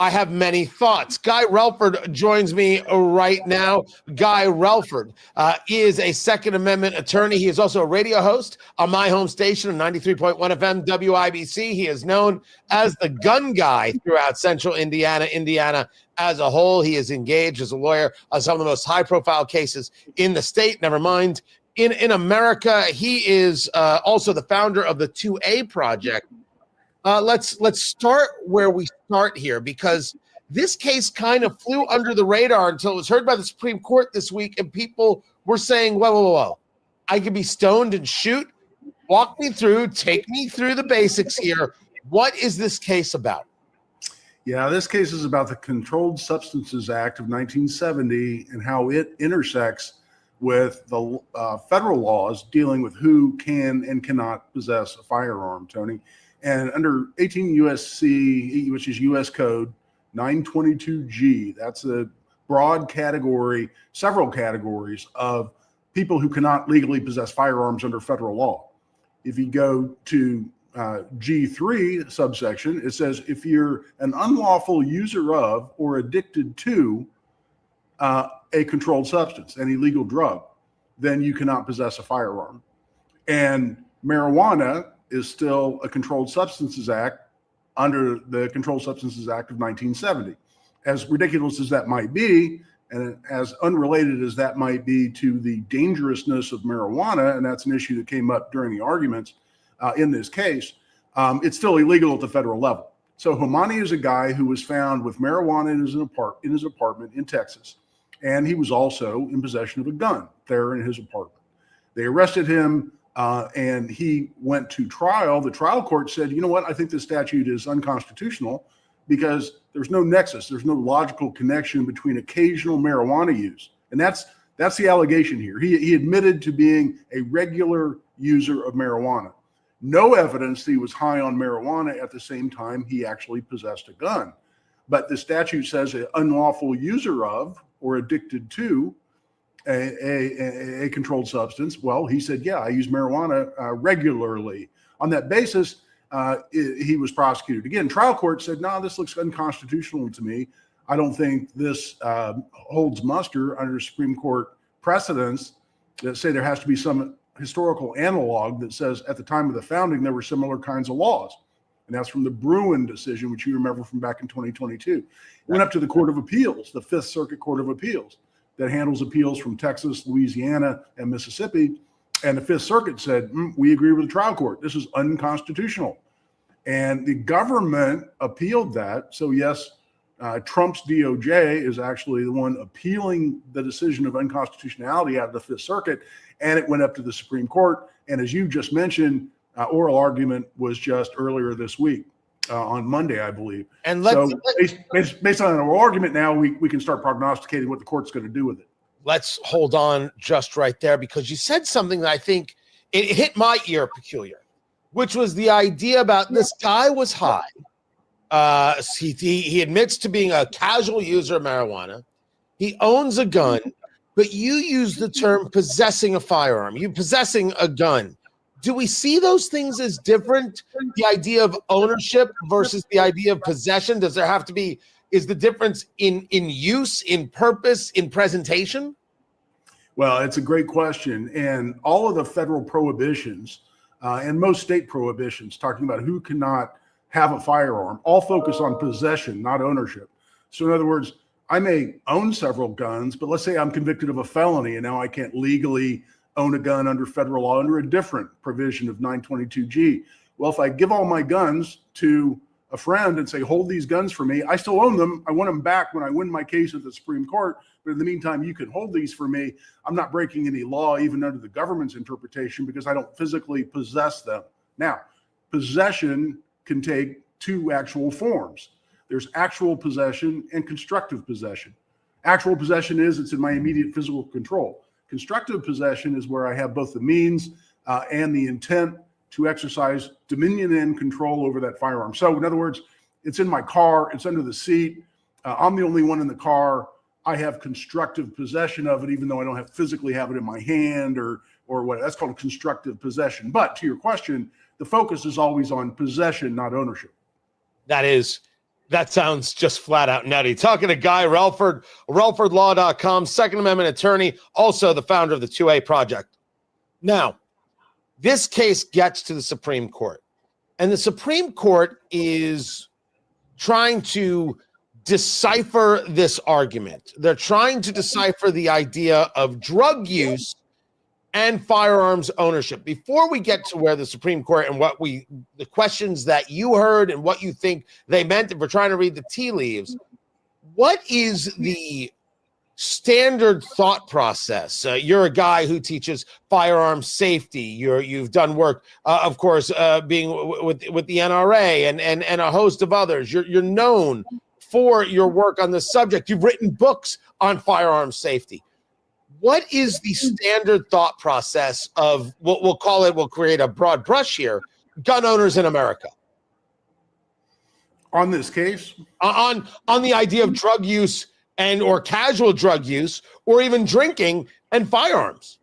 I have many thoughts. Guy Relford joins me right now. Guy Relford is a Second Amendment attorney. He is also a radio host on my home station, 93.1 FM WIBC. He is known as the gun guy throughout central Indiana as a whole. He is engaged as a lawyer on some of the most high-profile cases in the state, never mind in America. He is also the founder of the 2A Project. Let's start where we start here, because This case kind of flew under the radar until it was heard by the Supreme Court this week, and people were saying, whoa, I could be stoned and shoot. Walk me through, take me through the basics here. What is this case about? Yeah, this case is about the Controlled Substances Act of 1970 and how it intersects with the federal laws dealing with who can and cannot possess a firearm, Tony. And under 18 USC, which is U.S. Code 922G, that's a broad category, several categories of people who cannot legally possess firearms under federal law. If you go to G3 subsection, it says if you're an unlawful user of or addicted to a controlled substance, an illegal drug, then you cannot possess a firearm. And marijuana is still a Controlled Substances Act under the Controlled Substances Act of 1970. As ridiculous as that might be, and as unrelated as that might be to the dangerousness of marijuana, and that's an issue that came up during the arguments in this case, it's still illegal at the federal level. So Hemani is a guy who was found with marijuana in his apartment in Texas, and he was also in possession of a gun there in his apartment. They arrested him, and he went to trial. The trial court said, you know what, I think this statute is unconstitutional because there's no nexus, there's no logical connection between occasional marijuana use. And that's the allegation here. He admitted to being a regular user of marijuana. No evidence that he was high on marijuana at the same time he actually possessed a gun. But the statute says an unlawful user of or addicted to a controlled substance. Well, he said, yeah, I use marijuana regularly. On that basis, he was prosecuted. Again, trial court said, no, this looks unconstitutional to me. I don't think this holds muster under Supreme Court precedents that say there has to be some historical analog that says at the time of the founding, there were similar kinds of laws. And that's from the Bruin decision, which you remember from back in 2022. It went up to the Court of Appeals, the Fifth Circuit Court of Appeals, that handles appeals from Texas, Louisiana, and Mississippi. And the Fifth Circuit said, we agree with the trial court. This is unconstitutional. And the government appealed that. So yes, Trump's DOJ is actually the one appealing the decision of unconstitutionality out of the Fifth Circuit. And it went up to the Supreme Court. And as you just mentioned, oral argument was just earlier this week on Monday, I believe. And based on an oral argument now, we can start prognosticating what the court's going to do with it. Let's hold on just right there, because you said something that I think it hit my ear peculiar, which was the idea about this guy was high. He admits to being a casual user of marijuana. He owns a gun, but you use the term possessing a firearm. You possessing a gun. Do we see those things as different? The idea of ownership versus the idea of possession? Does there have to be, is the difference in use, in purpose, in presentation? Well, it's a great question. And all of the federal prohibitions and most state prohibitions talking about who cannot have a firearm all focus on possession, not ownership. So in other words, I may own several guns, but let's say I'm convicted of a felony and now I can't legally own a gun under federal law under a different provision of 922G. Well, if I give all my guns to a friend and say, hold these guns for me, I still own them. I want them back when I win my case at the Supreme Court. But in the meantime, you can hold these for me. I'm not breaking any law, even under the government's interpretation, because I don't physically possess them. Now, possession can take two actual forms. There's actual possession and constructive possession. Actual possession is it's in my immediate physical control. Constructive possession is where I have both the means and the intent to exercise dominion and control over that firearm. So in other words, it's in my car, it's under the seat. I'm the only one in the car. I have constructive possession of it, even though I don't physically have it in my hand or what. That's called constructive possession. But to your question, the focus is always on possession, not ownership. That sounds just flat out nutty. Talking to Guy Relford, RalfordLaw.com, Second Amendment attorney, also the founder of the 2A Project. Now, this case gets to the Supreme Court, and the Supreme Court is trying to decipher this argument. They're trying to decipher the idea of drug use and firearms ownership. Before we get to where the Supreme Court and the questions that you heard and what you think they meant, if we're trying to read the tea leaves, what is the standard thought process? You're a guy who teaches firearms safety. You've done work, of course, being with the NRA and a host of others. You're known for your work on this subject. You've written books on firearms safety. What is the standard thought process of what we'll call it? We'll create a broad brush here. Gun owners in America. On this case, on the idea of drug use and or casual drug use, or even drinking and firearms.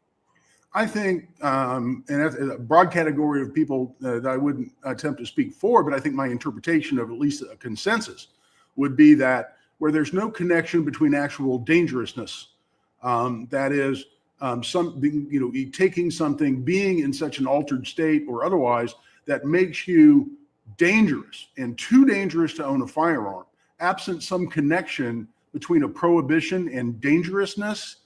I think, and that's a broad category of people that I wouldn't attempt to speak for, but I think my interpretation of at least a consensus would be that where there's no connection between actual dangerousness, that is, taking something, being in such an altered state or otherwise that makes you dangerous and too dangerous to own a firearm, absent some connection between a prohibition and dangerousness,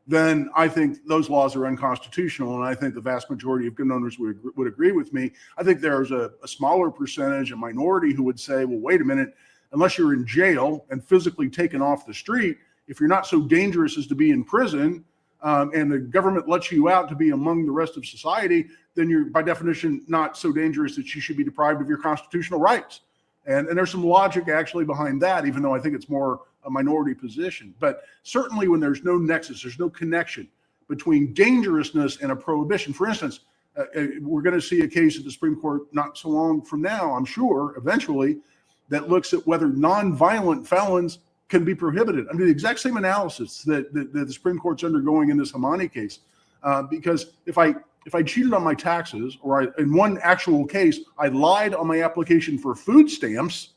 then I think those laws are unconstitutional. And I think the vast majority of gun owners would agree with me. I think there's a smaller percentage, a minority, who would say, well, wait a minute, unless you're in jail and physically taken off the street, if you're not so dangerous as to be in prison, and the government lets you out to be among the rest of society, then you're by definition not so dangerous that you should be deprived of your constitutional rights. And there's some logic actually behind that, even though I think it's more a minority position. But certainly when there's no nexus, there's no connection between dangerousness and a prohibition. For instance, we're going to see a case at the Supreme Court not so long from now, I'm sure, eventually, that looks at whether nonviolent felons can be prohibited under the exact same analysis that the Supreme Court's undergoing in this Hemani case. Because if I cheated on my taxes, or in one actual case, I lied on my application for food stamps,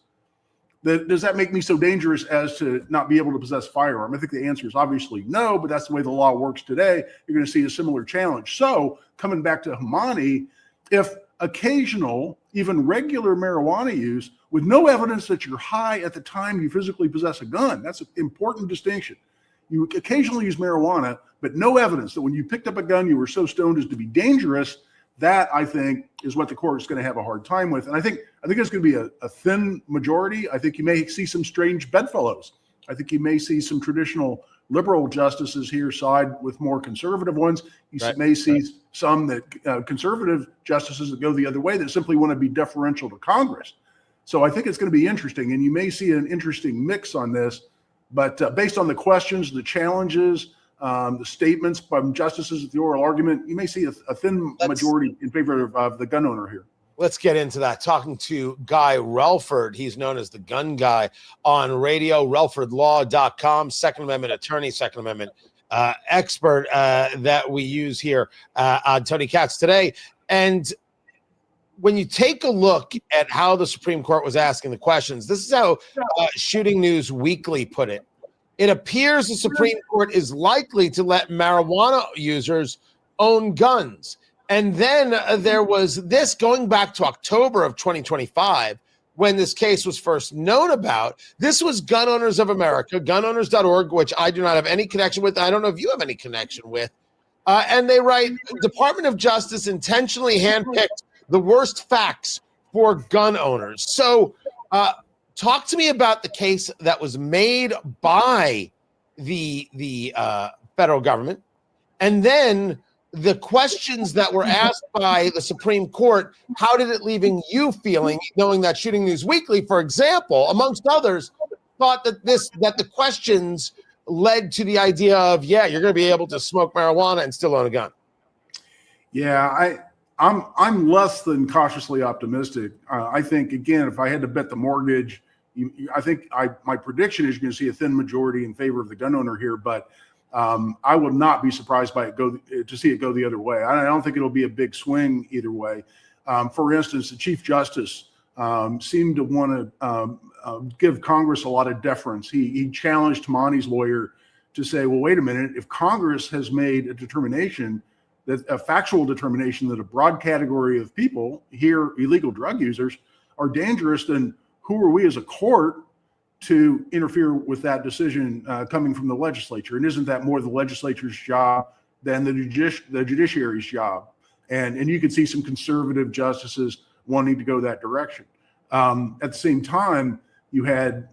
does that make me so dangerous as to not be able to possess a firearm? I think the answer is obviously no, but that's the way the law works today. You're going to see a similar challenge. So coming back to Hemani, if occasional, even regular marijuana use with no evidence that you're high at the time you physically possess a gun, that's an important distinction. You occasionally use marijuana, but no evidence that when you picked up a gun, you were so stoned as to be dangerous. That, I think, is what the court is going to have a hard time with. And I think it's going to be a thin majority. I think you may see some strange bedfellows. I think you may see some traditional liberal justices here side with more conservative ones. You may see some that conservative justices that go the other way that simply want to be deferential to Congress. So I think it's going to be interesting, and you may see an interesting mix on this. But based on the questions, the challenges, the statements from justices at the oral argument, you may see a thin majority in favor of the gun owner here. Let's get into that. Talking to Guy Relford. He's known as the gun guy on radio, relfordlaw.com, Second Amendment attorney, Second Amendment expert that we use here on Tony Katz today. And when you take a look at how the Supreme Court was asking the questions, this is how Shooting News Weekly put it. It appears the Supreme Court is likely to let marijuana users own guns. And then there was this going back to October of 2025, when this case was first known about. This was Gun Owners of America, gunowners.org, which I do not have any connection with. I don't know if you have any connection with. And they write, Department of Justice intentionally handpicked the worst facts for gun owners. So talk to me about the case that was made by the federal government, and then the questions that were asked by the Supreme Court. How did it leaving you feeling, knowing that Shooting News Weekly, for example, amongst others, thought that the questions led to the idea of, you're going to be able to smoke marijuana and still own a gun? Yeah, I'm less than cautiously optimistic. I think, again, if I had to bet the mortgage, my prediction is you're going to see a thin majority in favor of the gun owner here, but I would not be surprised by to see it go the other way. I don't think it'll be a big swing either way. For instance, the Chief Justice seemed to want to give Congress a lot of deference. He challenged Hemani's lawyer to say, well, wait a minute, if Congress has made a factual determination that a broad category of people here, illegal drug users, are dangerous, then who are we as a court to interfere with that decision coming from the legislature? And isn't that more the legislature's job than the judiciary's job? And you could see some conservative justices wanting to go that direction. At the same time, you had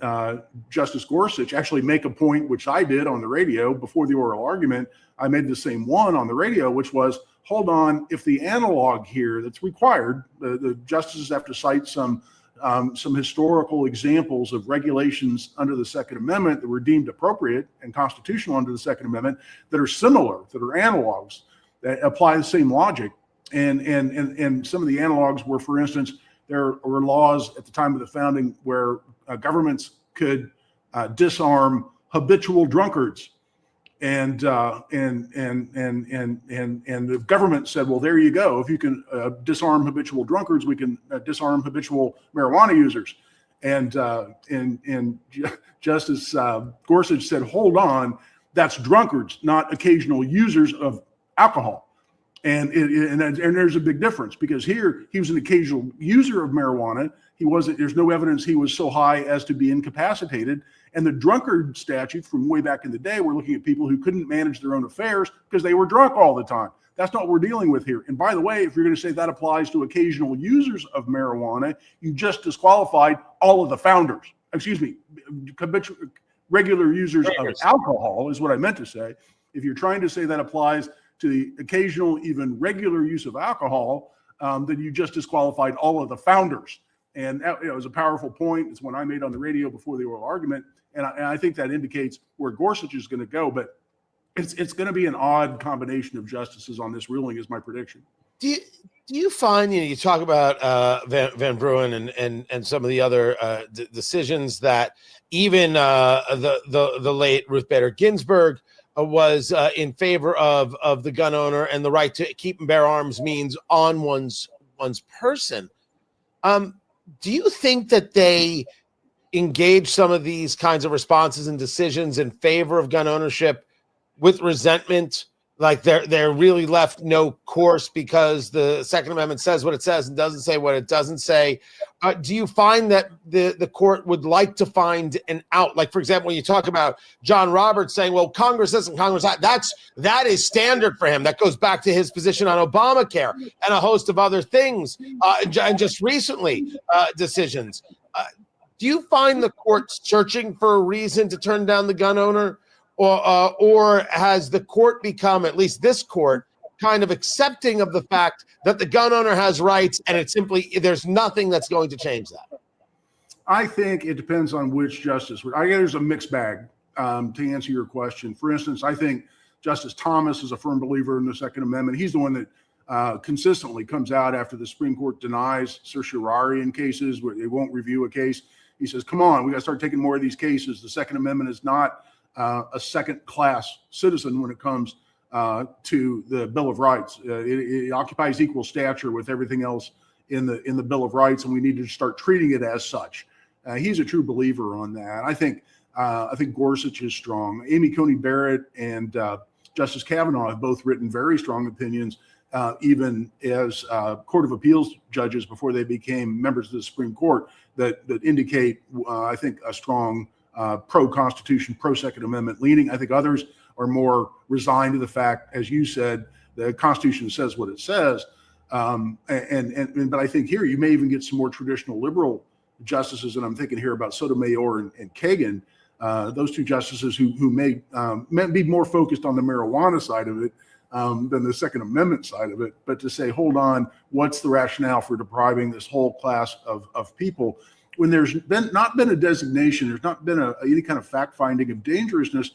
Justice Gorsuch actually make a point, which I did on the radio before the oral argument. I made the same one on the radio, which was, hold on, if the analog here that's required, the justices have to cite some historical examples of regulations under the Second Amendment that were deemed appropriate and constitutional under the Second Amendment that are similar, that are analogs, that apply the same logic. And some of the analogs were, for instance, there were laws at the time of the founding where governments could disarm habitual drunkards. And the government said, well, there you go. If you can disarm habitual drunkards, we can disarm habitual marijuana users. And Justice Gorsuch said, hold on, that's drunkards, not occasional users of alcohol. And there's a big difference, because here he was an occasional user of marijuana. He wasn't. There's no evidence he was so high as to be incapacitated. And the drunkard statute from way back in the day, we're looking at people who couldn't manage their own affairs because they were drunk all the time. That's not what we're dealing with here. And by the way, if you're going to say that applies to occasional users of marijuana, you just disqualified all of the founders. Excuse me, regular users of alcohol is what I meant to say. If you're trying to say that applies to the occasional, even regular use of alcohol, then you just disqualified all of the founders. And that, it was a powerful point. It's one I made on the radio before the oral argument. And I think that indicates where Gorsuch is going to go. But it's going to be an odd combination of justices on this ruling, is my prediction. Do you find, you talk about Van Bruin and some of the other decisions that even the late Ruth Bader Ginsburg was in favor of the gun owner, and the right to keep and bear arms means on one's person. Do you think that they engage some of these kinds of responses and decisions in favor of gun ownership with resentment? Like they're really left no course because the Second Amendment says what it says and doesn't say what it doesn't say. Do you find that the court would like to find an out? Like, for example, when you talk about John Roberts saying, well, Congress isn't Congress, that is standard for him. That goes back to his position on Obamacare and a host of other things, and just recently decisions. Do you find the court searching for a reason to turn down the gun owner? Or has the court become, at least this court, kind of accepting of the fact that the gun owner has rights, and it's simply, there's nothing that's going to change that? I think it depends on which justice. I guess there's a mixed bag to answer your question. For instance, I think Justice Thomas is a firm believer in the Second Amendment. He's the one that consistently comes out after the Supreme Court denies certiorari in cases where they won't review a case. He says, come on, we got to start taking more of these cases. The Second Amendment is not a second-class citizen when it comes to the Bill of Rights. It occupies equal stature with everything else in the Bill of Rights, and we need to start treating it as such. He's a true believer on that. I think Gorsuch is strong. Amy Coney Barrett and Justice Kavanaugh have both written very strong opinions, even as Court of Appeals judges before they became members of the Supreme Court, that indicate, I think, a strong pro-Constitution, pro-Second Amendment leaning. I think others are more resigned to the fact, as you said, the Constitution says what it says. But I think here you may even get some more traditional liberal justices, and I'm thinking here about Sotomayor and Kagan, those two justices who may be more focused on the marijuana side of it than the Second Amendment side of it. But to say, hold on, what's the rationale for depriving this whole class of people? When there's not been a designation, there's not been any kind of fact-finding of dangerousness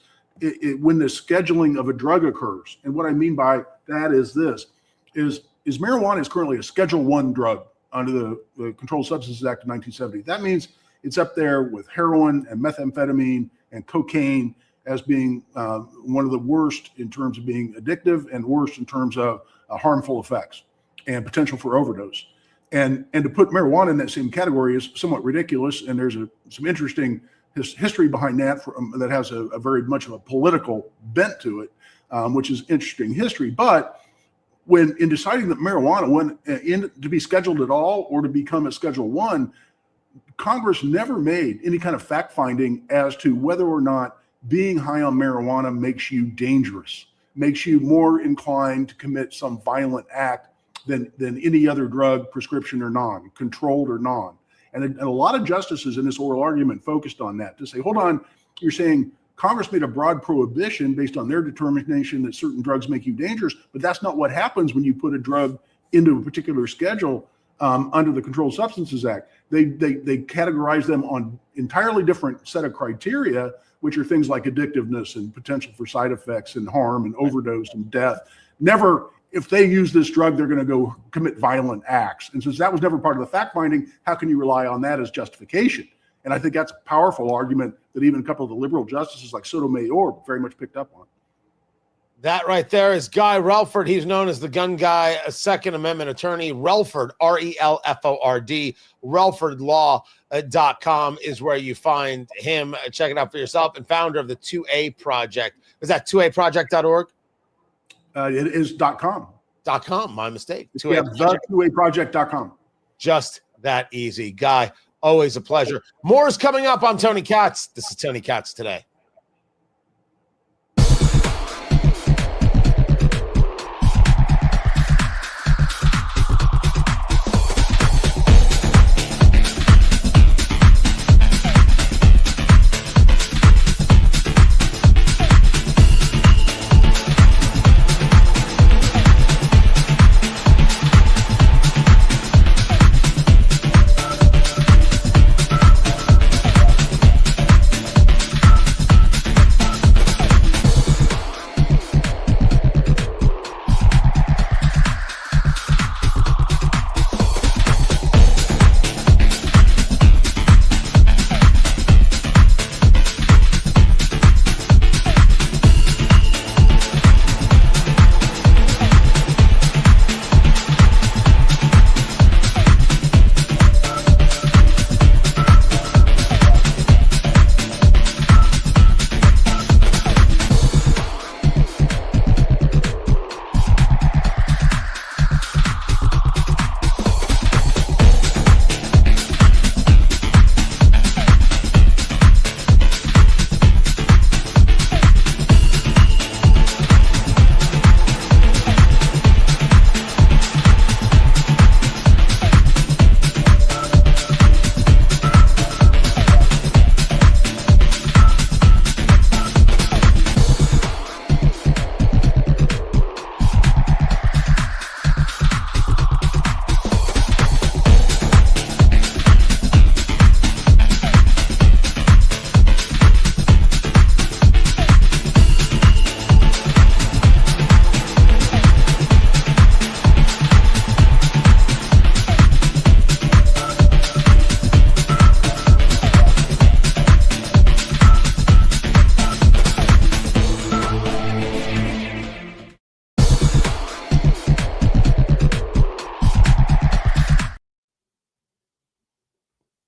when the scheduling of a drug occurs. And what I mean by that is this, is marijuana is currently a Schedule I drug under the Controlled Substances Act of 1970. That means it's up there with heroin and methamphetamine and cocaine as being one of the worst in terms of being addictive and worst in terms of harmful effects and potential for overdose. And to put marijuana in that same category is somewhat ridiculous. And there's some interesting history behind that that has a very much of a political bent to it, which is interesting history. But when in deciding that marijuana went in to be scheduled at all or to become a Schedule I, Congress never made any kind of fact finding as to whether or not being high on marijuana makes you dangerous, makes you more inclined to commit some violent act than any other drug, prescription or non, controlled or non. And a lot of justices in this oral argument focused on that to say, hold on, you're saying Congress made a broad prohibition based on their determination that certain drugs make you dangerous, but that's not what happens when you put a drug into a particular schedule under the Controlled Substances Act. They categorize them on entirely different set of criteria, which are things like addictiveness and potential for side effects and harm and overdose and death. Never, if they use this drug, they're going to go commit violent acts. And since that was never part of the fact finding, how can you rely on that as justification? And I think that's a powerful argument that even a couple of the liberal justices like Sotomayor very much picked up on. That right there is Guy Relford. He's known as the gun guy, a Second Amendment attorney. Ralford, Relford, relfordlaw.com is where you find him. Check it out for yourself. And founder of the 2A Project. Is that 2aproject.org? It is .com. .com, my mistake. Yeah, the 2aproject.com. Just that easy. Guy, always a pleasure. More is coming up. I'm Tony Katz. This is Tony Katz Today.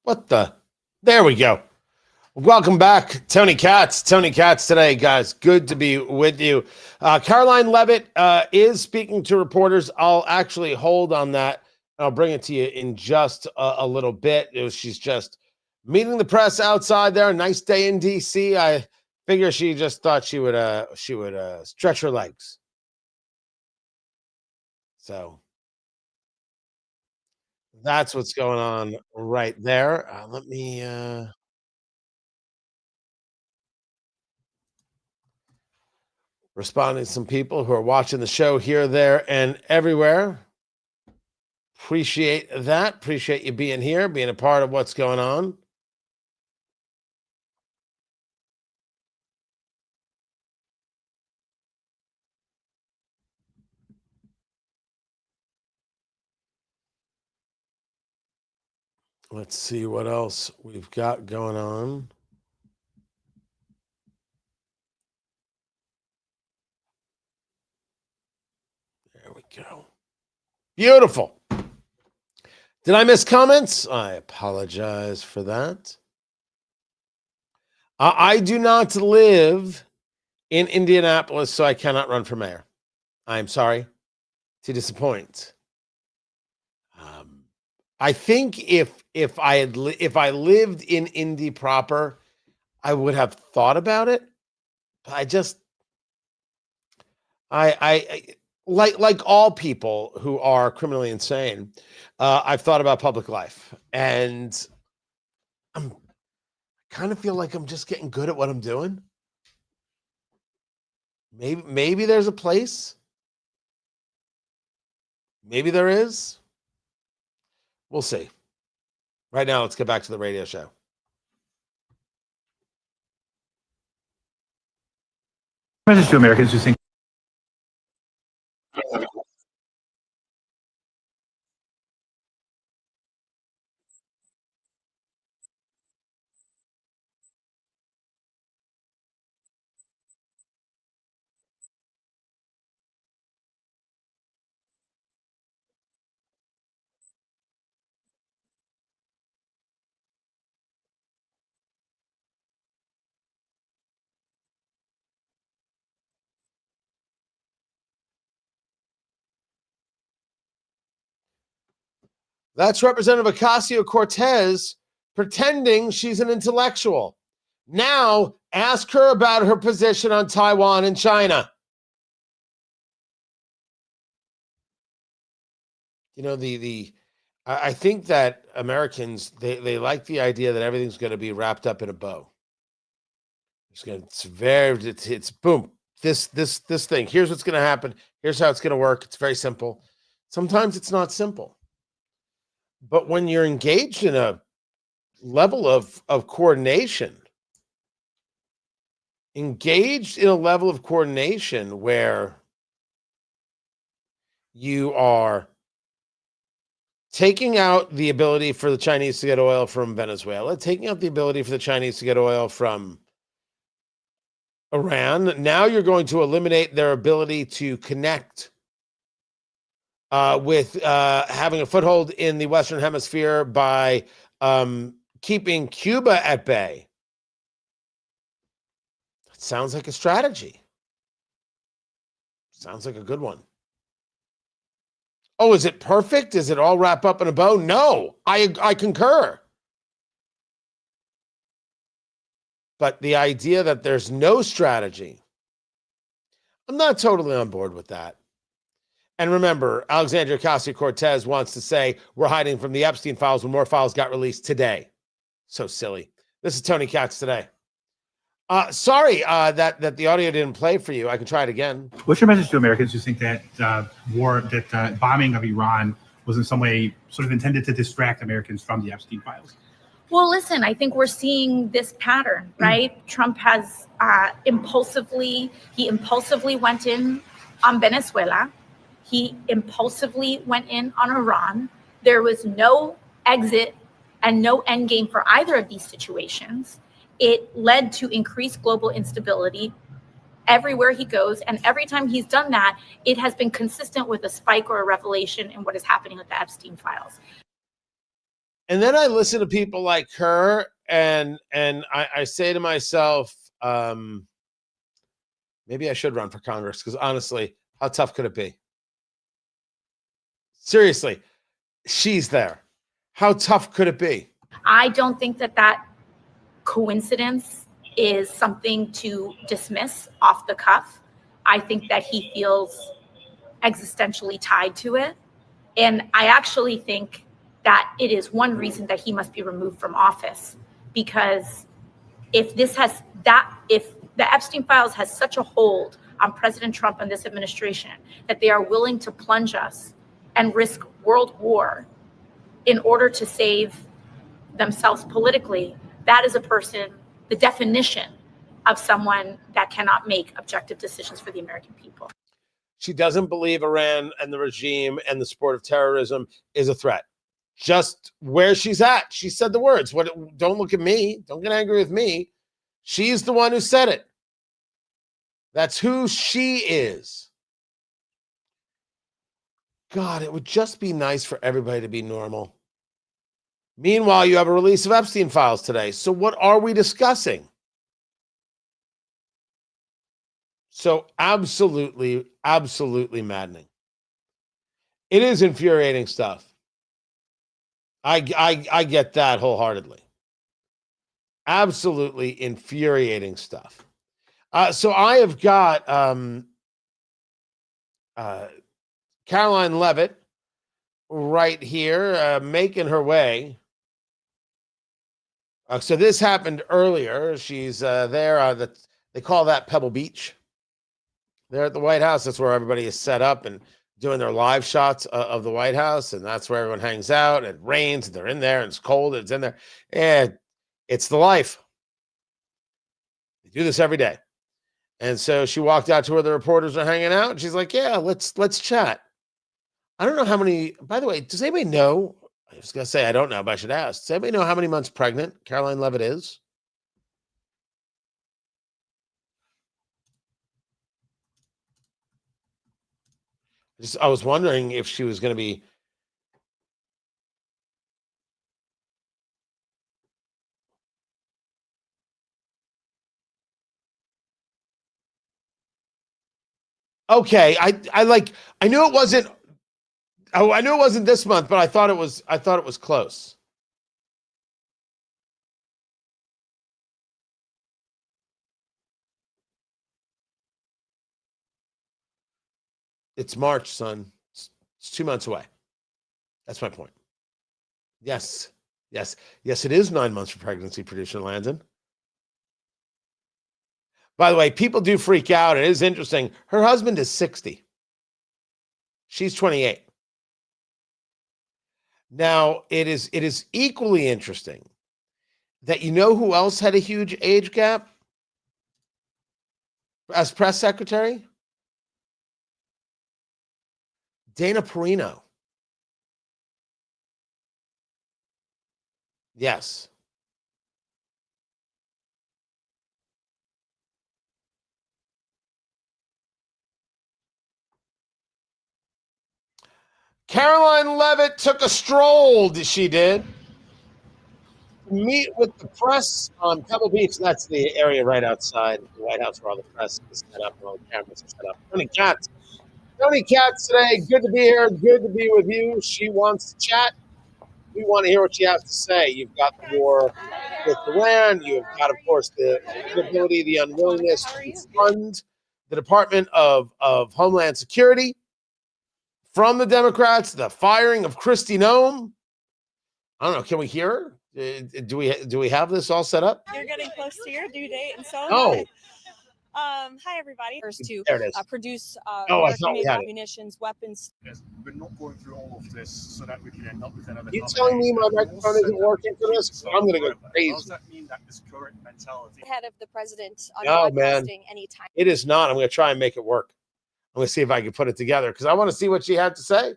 What the? There we go. Welcome back, Tony Katz. Tony Katz Today, guys. Good to be with you. Caroline Levitt is speaking to reporters. I'll actually hold on that. I'll bring it to you in just a little bit. She's just meeting the press outside there. Nice day in D.C. I figure she just thought she would stretch her legs. So that's what's going on right there. Let me respond to some people who are watching the show here, there, and everywhere. Appreciate that. Appreciate you being here, being a part of what's going on. Let's see what else we've got going on. There we go. Beautiful. Did I miss comments? I apologize for that. I do not live in Indianapolis, so I cannot run for mayor. I'm sorry to disappoint. I think if I lived in Indy proper, I would have thought about it. But I like all people who are criminally insane, I've thought about public life, and I kind of feel like I'm just getting good at what I'm doing. Maybe there's a place. Maybe there is. We'll see. Right now, let's get back to the radio show. Message to Americans who think That's Representative Ocasio-Cortez pretending she's an intellectual. Now, ask her about her position on Taiwan and China. You know, I think that Americans, they like the idea that everything's going to be wrapped up in a bow. It's boom. This thing. Here's what's going to happen. Here's how it's going to work. It's very simple. Sometimes it's not simple. But when you're engaged in a level of coordination, where you are taking out the ability for the Chinese to get oil from Venezuela, taking out the ability for the Chinese to get oil from Iran. Now you're going to eliminate their ability to connect with having a foothold in the Western Hemisphere by keeping Cuba at bay. It sounds like a strategy. Sounds like a good one. Oh, is it perfect? Is it all wrapped up in a bow? No, I concur. But the idea that there's no strategy, I'm not totally on board with that. And remember, Alexandria Ocasio-Cortez wants to say we're hiding from the Epstein files when more files got released today. So silly. This is Tony Katz today. Sorry that the audio didn't play for you. I can try it again. what's your message to Americans who think that bombing of Iran was in some way sort of intended to distract Americans from the Epstein files? Well, listen, I think we're seeing this pattern, right? Trump has impulsively went in on Venezuela. He impulsively went in on Iran. There was no exit and no end game for either of these situations. It led to increased global instability everywhere he goes. And every time he's done that, it has been consistent with a spike or a revelation in what is happening with the Epstein files. And then I listen to people like her, and I say to myself, maybe I should run for Congress, because honestly, how tough could it be? Seriously, she's there. How tough could it be? I don't think that coincidence is something to dismiss off the cuff. I think that he feels existentially tied to it. And I actually think that it is one reason that he must be removed from office, because if the Epstein files has such a hold on President Trump and this administration that they are willing to plunge us and risk world war in order to save themselves politically, that is a person, the definition of someone that cannot make objective decisions for the American people. She doesn't believe Iran and the regime and the support of terrorism is a threat. Just where she's at. She said the words. Don't look at me. Don't get angry with me. She's the one who said it. That's who she is. God, it would just be nice for everybody to be normal. Meanwhile, you have a release of Epstein files today. So what are we discussing? So absolutely, absolutely maddening. It is infuriating stuff. I get that wholeheartedly. Absolutely infuriating stuff. So I have got Caroline Levitt right here making her way So this happened earlier. She's there. They call that Pebble Beach. They're at the White House. That's where everybody is set up and doing their live shots of the White House. And that's where everyone hangs out. And it rains. And they're in there. And it's cold. And it's in there. And it's the life. They do this every day. And so she walked out to where the reporters are hanging out. And she's like, yeah, let's chat. I don't know how many, by the way, does anybody know? I was going to say, I don't know, but I should ask. Does anybody know how many months pregnant Caroline Levitt is? I was wondering if she was going to be. Okay, I knew it wasn't. Oh, I knew it wasn't this month, but I thought it was close. It's March, son. It's 2 months away. That's my point. Yes. It is 9 months for pregnancy, producer Landon. By the way, people do freak out. It is interesting. Her husband is 60. She's 28. Now, it is equally interesting that you know who else had a huge age gap as press secretary? Dana Perino. Yes. Caroline Levitt took a stroll, she did, to meet with the press on Pebble Beach. That's the area right outside the White House where all the press is set up and all the cameras are set up. Tony Katz today, good to be here, good to be with you. She wants to chat. We want to hear what she has to say. You've got the war with Iran. You've got, of course, the inability, the unwillingness to fund the Department of Homeland Security. From the Democrats, the firing of Kristi Noem. I don't know. Can we hear her? Do we have this all set up? You're getting close to your due date, and so Oh. hi everybody. To There it is. produce American-made ammunitions, weapons. We're not going through all of this so that we can end up with another. You telling me my microphone isn't working for this? I'm going to go crazy. Does that mean that this current mentality? Ahead of the president on No, man. broadcasting anytime. It is not. I'm going to try and make it work. I'm going to see if I can put it together because I want to see what she had to say.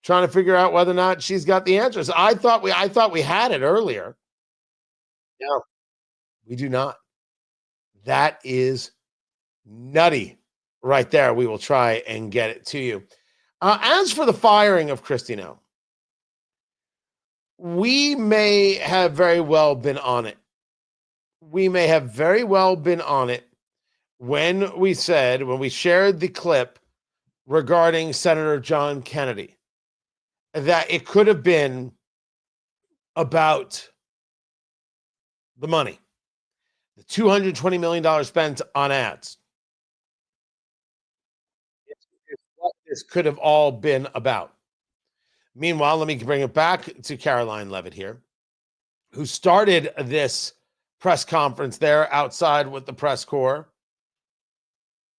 Trying to figure out whether or not she's got the answers. I thought we had it earlier. No, we do not. That is nutty right there. We will try and get it to you. As for the firing of Kristi Noem, we may have very well been on it. We may have very well been on it when we shared the clip regarding Senator John Kennedy, that it could have been about the money, the $220 million spent on ads. It's what this could have all been about. Meanwhile, let me bring it back to Caroline Levitt here, who started this press conference there outside with the press corps,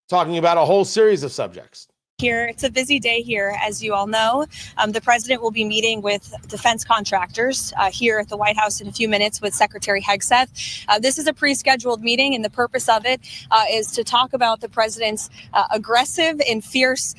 talking about a whole series of subjects. Here, it's a busy day here, as you all know. The president will be meeting with defense contractors here at the White House in a few minutes with Secretary Hegseth. This is a pre-scheduled meeting, and the purpose of it is to talk about the president's aggressive and fierce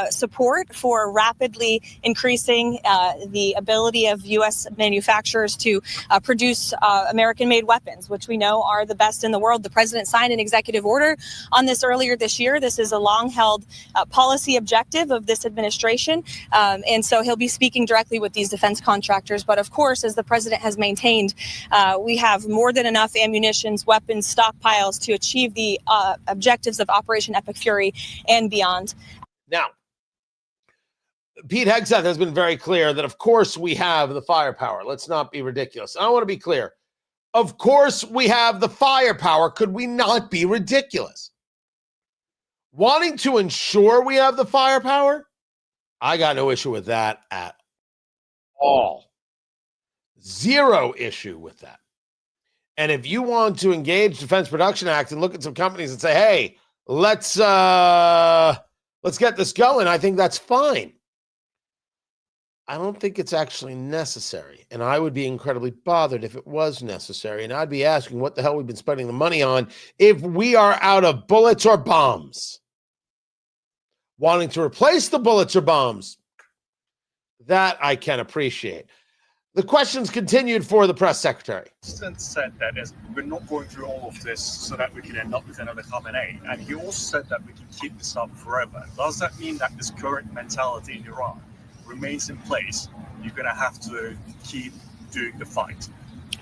support for rapidly increasing the ability of U.S. manufacturers to produce American-made weapons, which we know are the best in the world. The president signed an executive order on this earlier this year. This is a long-held policy objective of this administration. And so he'll be speaking directly with these defense contractors. But of course, as the president has maintained, we have more than enough ammunitions, weapons, stockpiles to achieve the objectives of Operation Epic Fury and beyond. Now, Pete Hegseth has been very clear that, of course, we have the firepower. Let's not be ridiculous. I want to be clear. Of course, we have the firepower. Could we not be ridiculous? Wanting to ensure we have the firepower, I got no issue with that at all. Zero issue with that. And if you want to engage Defense Production Act and look at some companies and say, hey, let's get this going, I think that's fine. I don't think it's actually necessary. And I would be incredibly bothered if it was necessary. And I'd be asking what the hell we've been spending the money on if we are out of bullets or bombs. Wanting to replace the bullets or bombs, that I can appreciate. The questions continued for the press secretary. The president said that we're not going through all of this so that we can end up with another Khamenei. And he also said that we can keep this up forever. Does that mean that this current mentality in Iran remains in place? You're going to have to keep doing the fight.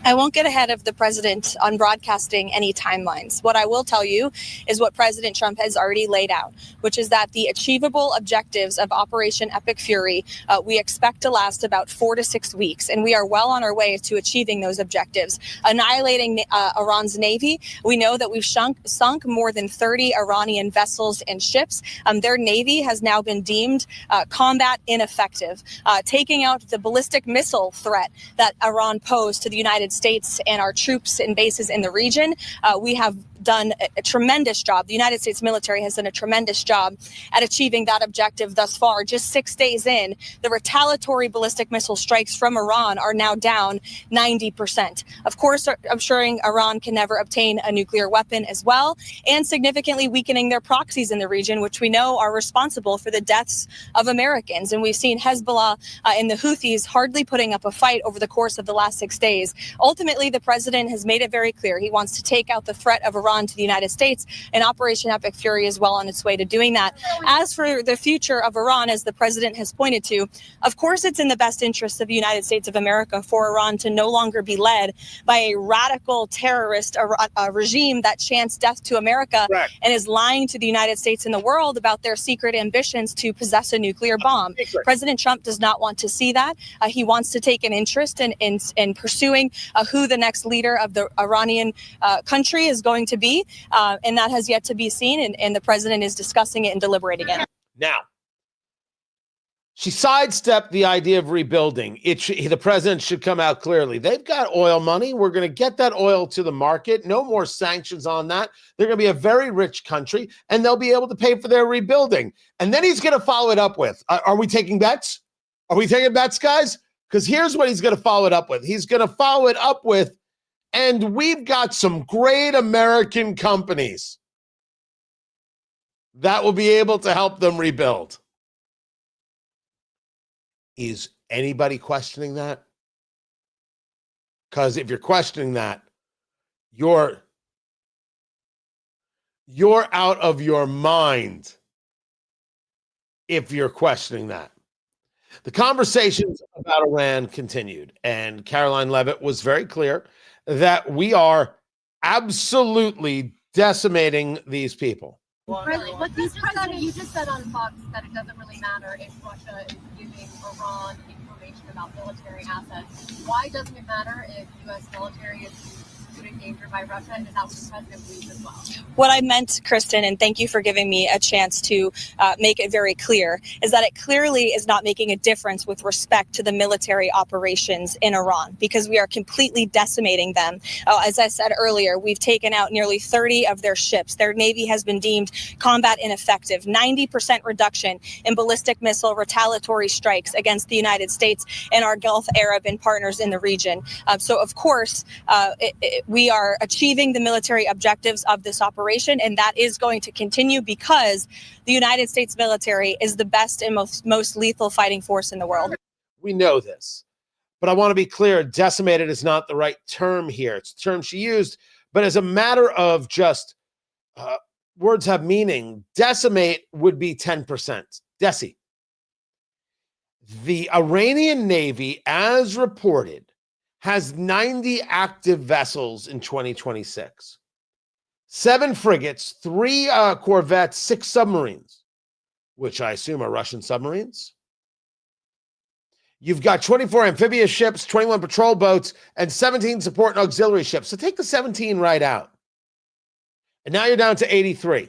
I won't get ahead of the president on broadcasting any timelines. What I will tell you is what President Trump has already laid out, which is that the achievable objectives of Operation Epic Fury, we expect to last about 4 to 6 weeks. And we are well on our way to achieving those objectives. Annihilating Iran's Navy, we know that we've sunk more than 30 Iranian vessels and ships. Their Navy has now been deemed combat ineffective. Taking out the ballistic missile threat that Iran posed to the United States and our troops and bases in the region, we have done a tremendous job. The United States military has done a tremendous job at achieving that objective thus far. Just 6 days in, the retaliatory ballistic missile strikes from Iran are now down 90%. Of course, ensuring Iran can never obtain a nuclear weapon as well, and significantly weakening their proxies in the region, which we know are responsible for the deaths of Americans. And we've seen Hezbollah and the Houthis hardly putting up a fight over the course of the last 6 days. Ultimately, the president has made it very clear he wants to take out the threat of Iran to the United States, and Operation Epic Fury is well on its way to doing that. As for the future of Iran, as the president has pointed to, of course it's in the best interest of the United States of America for Iran to no longer be led by a radical terrorist regime that chants death to America and is lying to the United States and the world about their secret ambitions to possess a nuclear bomb. President Trump does not want to see that. He wants to take an interest in pursuing who the next leader of the Iranian country is going to be, and that has yet to be seen, and the president is discussing it and deliberating it. Now, she sidestepped the idea of rebuilding. The president should come out clearly. They've got oil money. We're going to get that oil to the market. No more sanctions on that. They're going to be a very rich country, and they'll be able to pay for their rebuilding. And then he's going to follow it up with, are we taking bets? Are we taking bets, guys? Because here's what he's going to follow it up with. He's going to follow it up with, and we've got some great American companies that will be able to help them rebuild. Is anybody questioning that? Because if you're questioning that, you're out of your mind if you're questioning that. The conversations about Iran continued, and Caroline Leavitt was very clear that we are absolutely decimating these people. What you just said on Fox, that it doesn't really matter if Russia is giving Iran information about military assets. Why doesn't it matter if U.S. military is put in danger by Russia? And is that what the president believes as well? What I meant, Kristen, and thank you for giving me a chance to make it very clear, is that it clearly is not making a difference with respect to the military operations in Iran, because we are completely decimating them. As I said earlier, we've taken out nearly 30 of their ships. Their Navy has been deemed combat ineffective, 90% reduction in ballistic missile retaliatory strikes against the United States and our Gulf Arab and partners in the region. So, of course, we are achieving the military objectives of this operation, and that is going to continue because the United States military is the best and most lethal fighting force in the world. We know this, but I want to be clear, decimated is not the right term here. It's the term she used, but as a matter of just words have meaning, decimate would be 10%. Deci. The Iranian Navy, as reported, has 90 active vessels in 2026. 7 frigates, 3 corvettes, 6 submarines, which I assume are Russian submarines. You've got 24 amphibious ships, 21 patrol boats, and 17 support and auxiliary ships. So take the 17 right out. And now you're down to 83.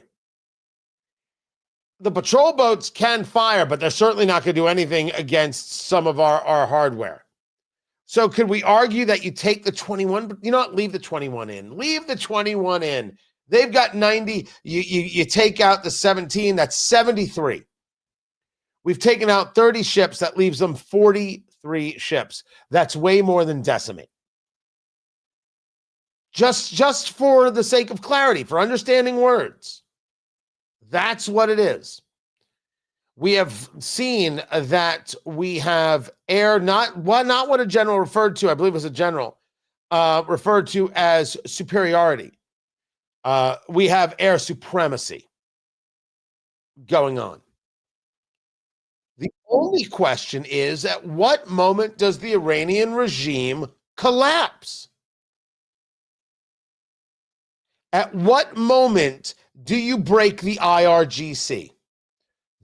The patrol boats can fire, but they're certainly not going to do anything against some of our hardware. So could we argue that you take the 21, but you know what? Leave the 21 in. Leave the 21 in. They've got 90. You take out the 17, that's 73. We've taken out 30 ships. That leaves them 43 ships. That's way more than Decimate. Just for the sake of clarity, for understanding words. That's what it is. We have seen that we have air, not what a general referred to, I believe it was a general, referred to as superiority. We have air supremacy going on. The only question is, at what moment does the Iranian regime collapse? At what moment do you break the IRGC?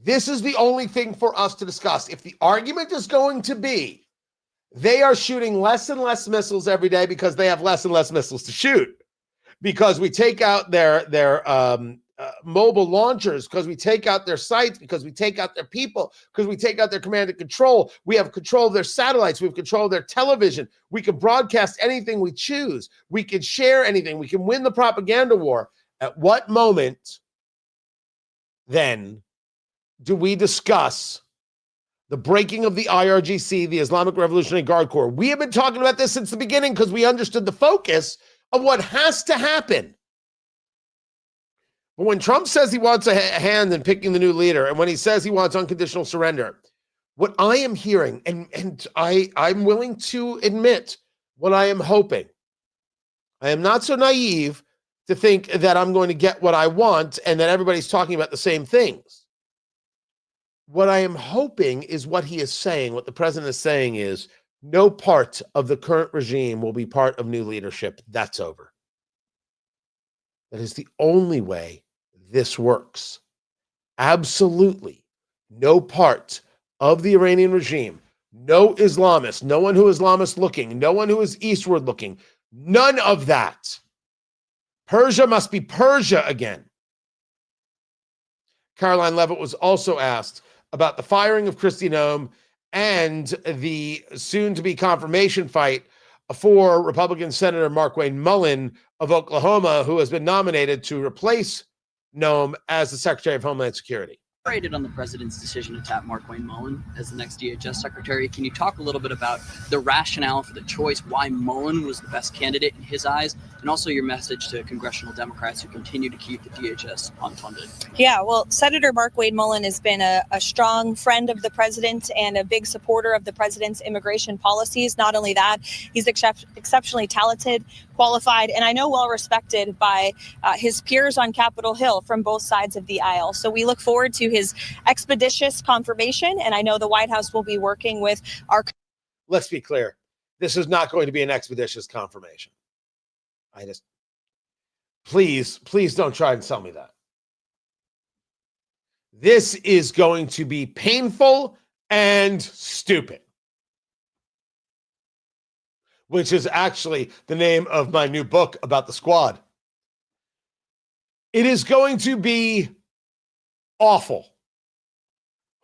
This is the only thing for us to discuss. If the argument is going to be they are shooting less and less missiles every day because they have less and less missiles to shoot, because we take out their mobile launchers, because we take out their sites, because we take out their people, because we take out their command and control. We have control of their satellites. We have control of their television. We can broadcast anything we choose. We can share anything. We can win the propaganda war. At what moment, then, do we discuss the breaking of the IRGC, the Islamic Revolutionary Guard Corps? We have been talking about this since the beginning because we understood the focus of what has to happen. But when Trump says he wants a hand in picking the new leader, and when he says he wants unconditional surrender, what I am hearing, and I'm willing to admit what I am hoping, I am not so naive to think that I'm going to get what I want and that everybody's talking about the same things. What I am hoping is what he is saying, what the president is saying is, no part of the current regime will be part of new leadership. That's over. That is the only way this works. Absolutely no part of the Iranian regime, no Islamist, no one who is Islamist looking, no one who is eastward looking, none of that. Persia must be Persia again. Caroline Levitt was also asked about the firing of Kristi Noem and the soon-to-be confirmation fight for Republican Senator Markwayne Mullen of Oklahoma, who has been nominated to replace Noem as the Secretary of Homeland Security. On the president's decision to tap Markwayne Mullen as the next DHS secretary. Can you talk a little bit about the rationale for the choice, why Mullen was the best candidate in his eyes, and also your message to congressional Democrats who continue to keep the DHS unfunded? Yeah, well, Senator Markwayne Mullen has been a strong friend of the president and a big supporter of the president's immigration policies. Not only that, he's exceptionally talented, qualified, and I know well respected by his peers on Capitol Hill from both sides of the aisle. So we look forward to his expeditious confirmation, and I know the White House will be working with our... Let's be clear. This is not going to be an expeditious confirmation. Please don't try and sell me that. This is going to be painful and stupid, which is actually the name of my new book about the squad. It is going to be awful.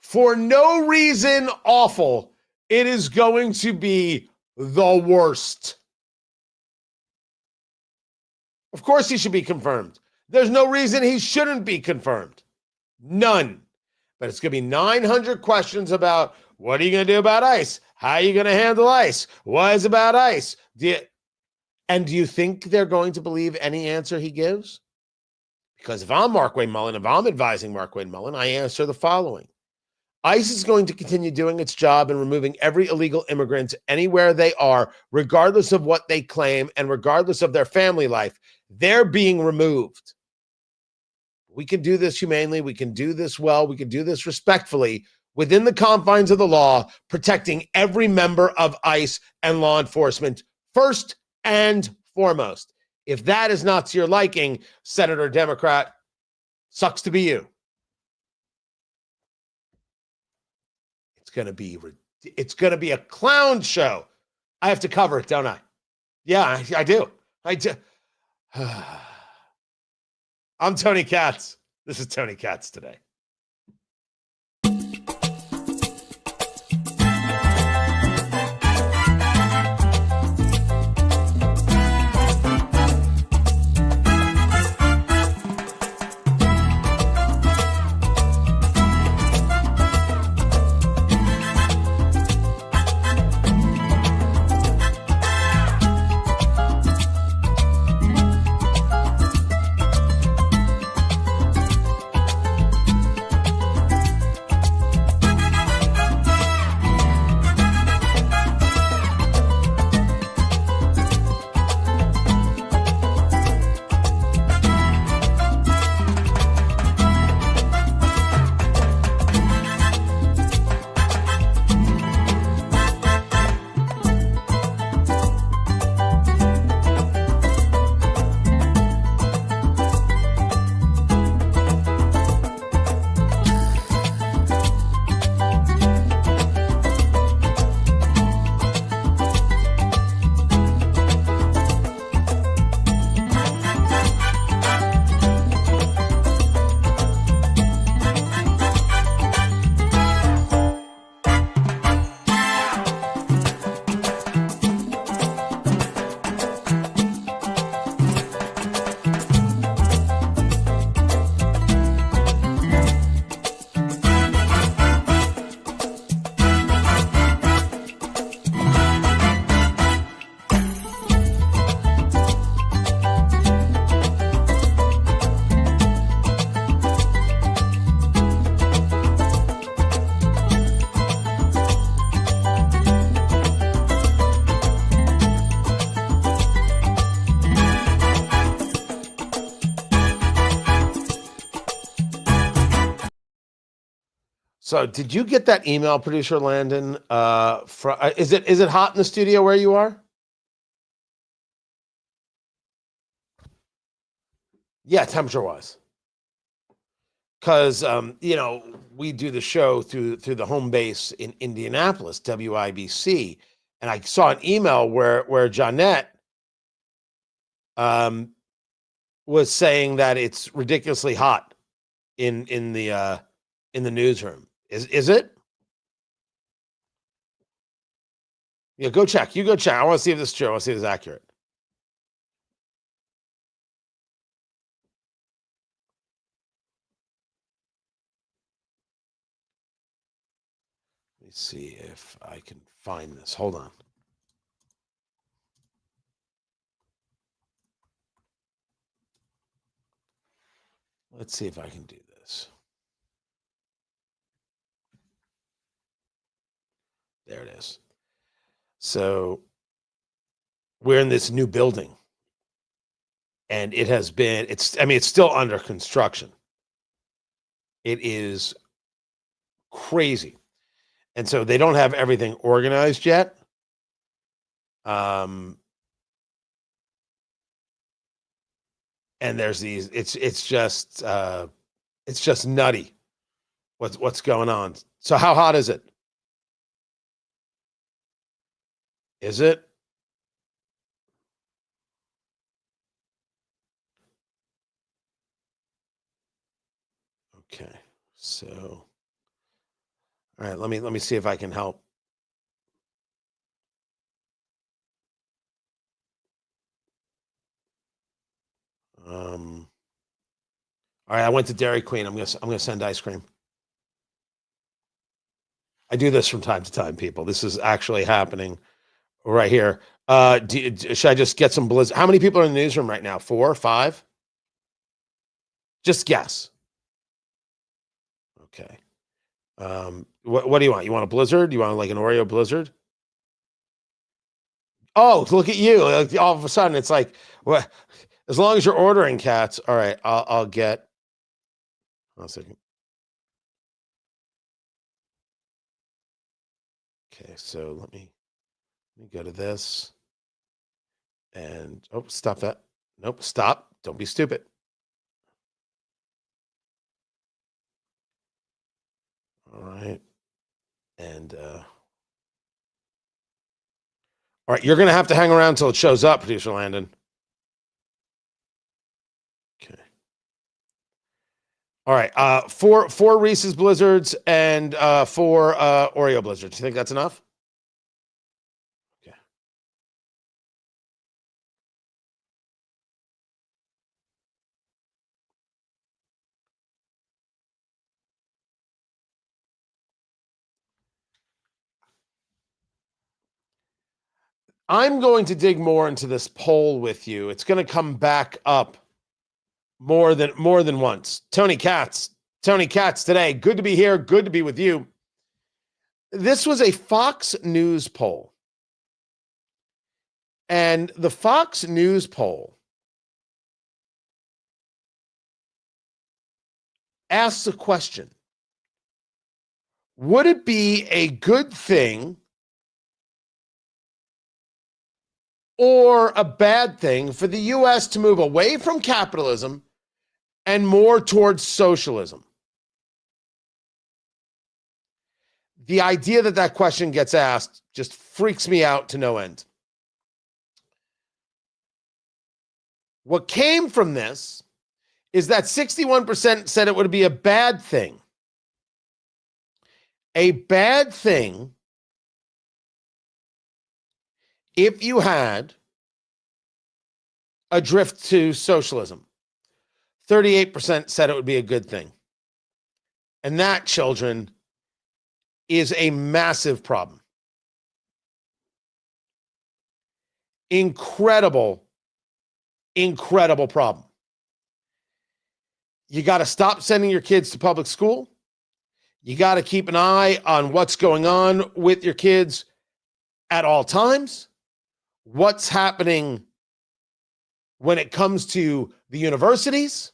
For no reason awful. It is going to be the worst. Of course he should be confirmed. There's no reason he shouldn't be confirmed. None. But it's going to be 900 questions about what are you going to do about ICE? How are you going to handle ICE? What is about ICE? Do you think they're going to believe any answer he gives? Because if I'm Markwayne Mullen, if I'm advising Markwayne Mullen, I answer the following. ICE is going to continue doing its job in removing every illegal immigrant anywhere they are, regardless of what they claim and regardless of their family life. They're being removed. We can do this humanely. We can do this well. We can do this respectfully within the confines of the law, protecting every member of ICE and law enforcement first and foremost. If that is not to your liking, Senator Democrat, sucks to be you. It's going to be a clown show. I have to cover it, don't I? Yeah, I do. I'm Tony Katz. This is Tony Katz Today. So did you get that email, producer Landon? Is it hot in the studio where you are? Yeah, temperature wise. Because we do the show through the home base in Indianapolis, WIBC, and I saw an email where Johnette was saying that it's ridiculously hot in the newsroom. Is it? Yeah, go check. You go check. I want to see if this is true. I want to see if it's accurate. Let me see if I can find this. Hold on. Let's see if I can do this. There it is. So we're in this new building, and it's still under construction. It is crazy. And so they don't have everything organized yet. And there's these, it's just nutty what's going on. So how hot is it? Is it? Okay. So all right, let me see if I can help. All right, I went to Dairy Queen. I'm gonna send ice cream. I do this from time to time, people. This is actually happening right here. Should I just get some blizzard? How many people are in the newsroom right now? 4, 5? Just guess. Okay. What do you want? You want a blizzard? You want like an Oreo blizzard? Oh, look at you. Like, all of a sudden it's like, what? As long as you're ordering, Katz. All right, I'll get. Hold on a second. Okay, so let me go to this. And stop that. Nope, stop. Don't be stupid. All right. And all right, you're gonna have to hang around until it shows up, producer Landon. Okay. All right. Four Reese's Blizzards and 4 Oreo Blizzards. You think that's enough? Okay. I'm going to dig more into this poll with you. It's going to come back up more than once. Tony Katz today. Good to be here. Good to be with you. This was a Fox News poll. And the Fox News poll asks a question. Would it be a good thing or a bad thing for the U.S. to move away from capitalism and more towards socialism? The idea that question gets asked just freaks me out to no end. What came from this is that 61% said it would be a bad thing. A bad thing if you had a drift to socialism. 38% said it would be a good thing. And that, children, is a massive problem. Incredible problem. You got to stop sending your kids to public school. You got to keep an eye on what's going on with your kids at all times. What's happening when it comes to the universities.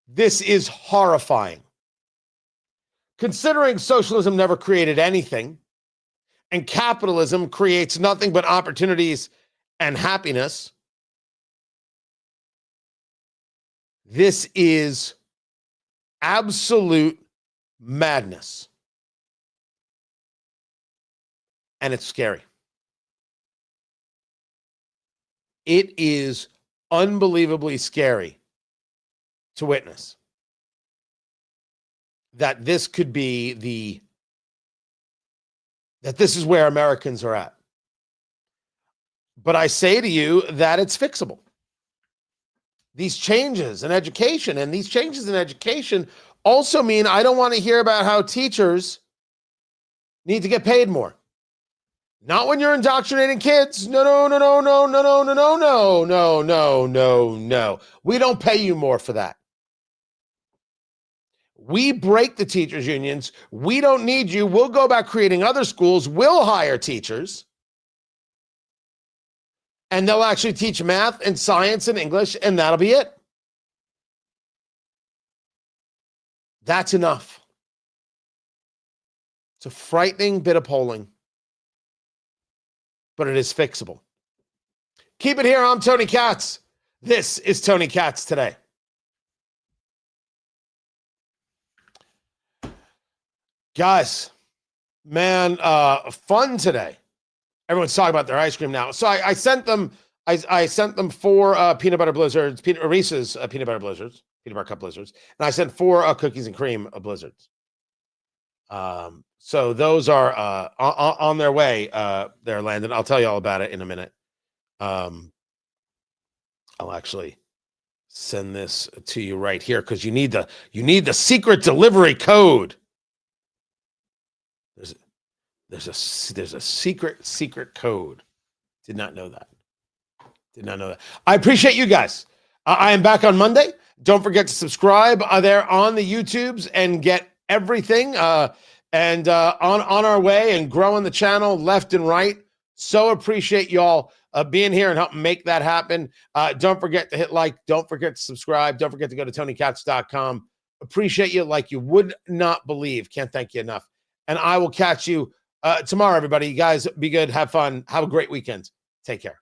This is horrifying. Considering socialism never created anything and capitalism creates nothing but opportunities and happiness, this is absolute madness. And it's scary. It is unbelievably scary to witness that this could be that this is where Americans are at. But I say to you that it's fixable. These changes in education, and these changes in education also mean I don't want to hear about how teachers need to get paid more. Not when you're indoctrinating kids. No. We don't pay you more for that. We break the teachers' unions. We don't need you. We'll go back creating other schools. We'll hire teachers. And they'll actually teach math and science and English, and that'll be it. That's enough. It's a frightening bit of polling, but it is fixable. Keep it here. I'm Tony Katz. This is Tony Katz Today. Guys, man, fun today. Everyone's talking about their ice cream now. So I sent them. I sent them 4 peanut butter blizzards, Reese's peanut butter blizzards, peanut butter cup blizzards, and I sent 4 cookies and cream blizzards. So those are on their way there, Landon. I'll tell you all about it in a minute. I'll actually send this to you right here because you need the secret delivery code. There's a secret code. Did not know that. I appreciate you guys. I am back on Monday. Don't forget to subscribe there on the YouTubes and get everything. And on our way and growing the channel left and right. So appreciate y'all being here and helping make that happen. Don't forget to hit like. Don't forget to subscribe. Don't forget to go to TonyKatz.com. Appreciate you like you would not believe. Can't thank you enough. And I will catch you tomorrow, everybody. You guys be good. Have fun. Have a great weekend. Take care.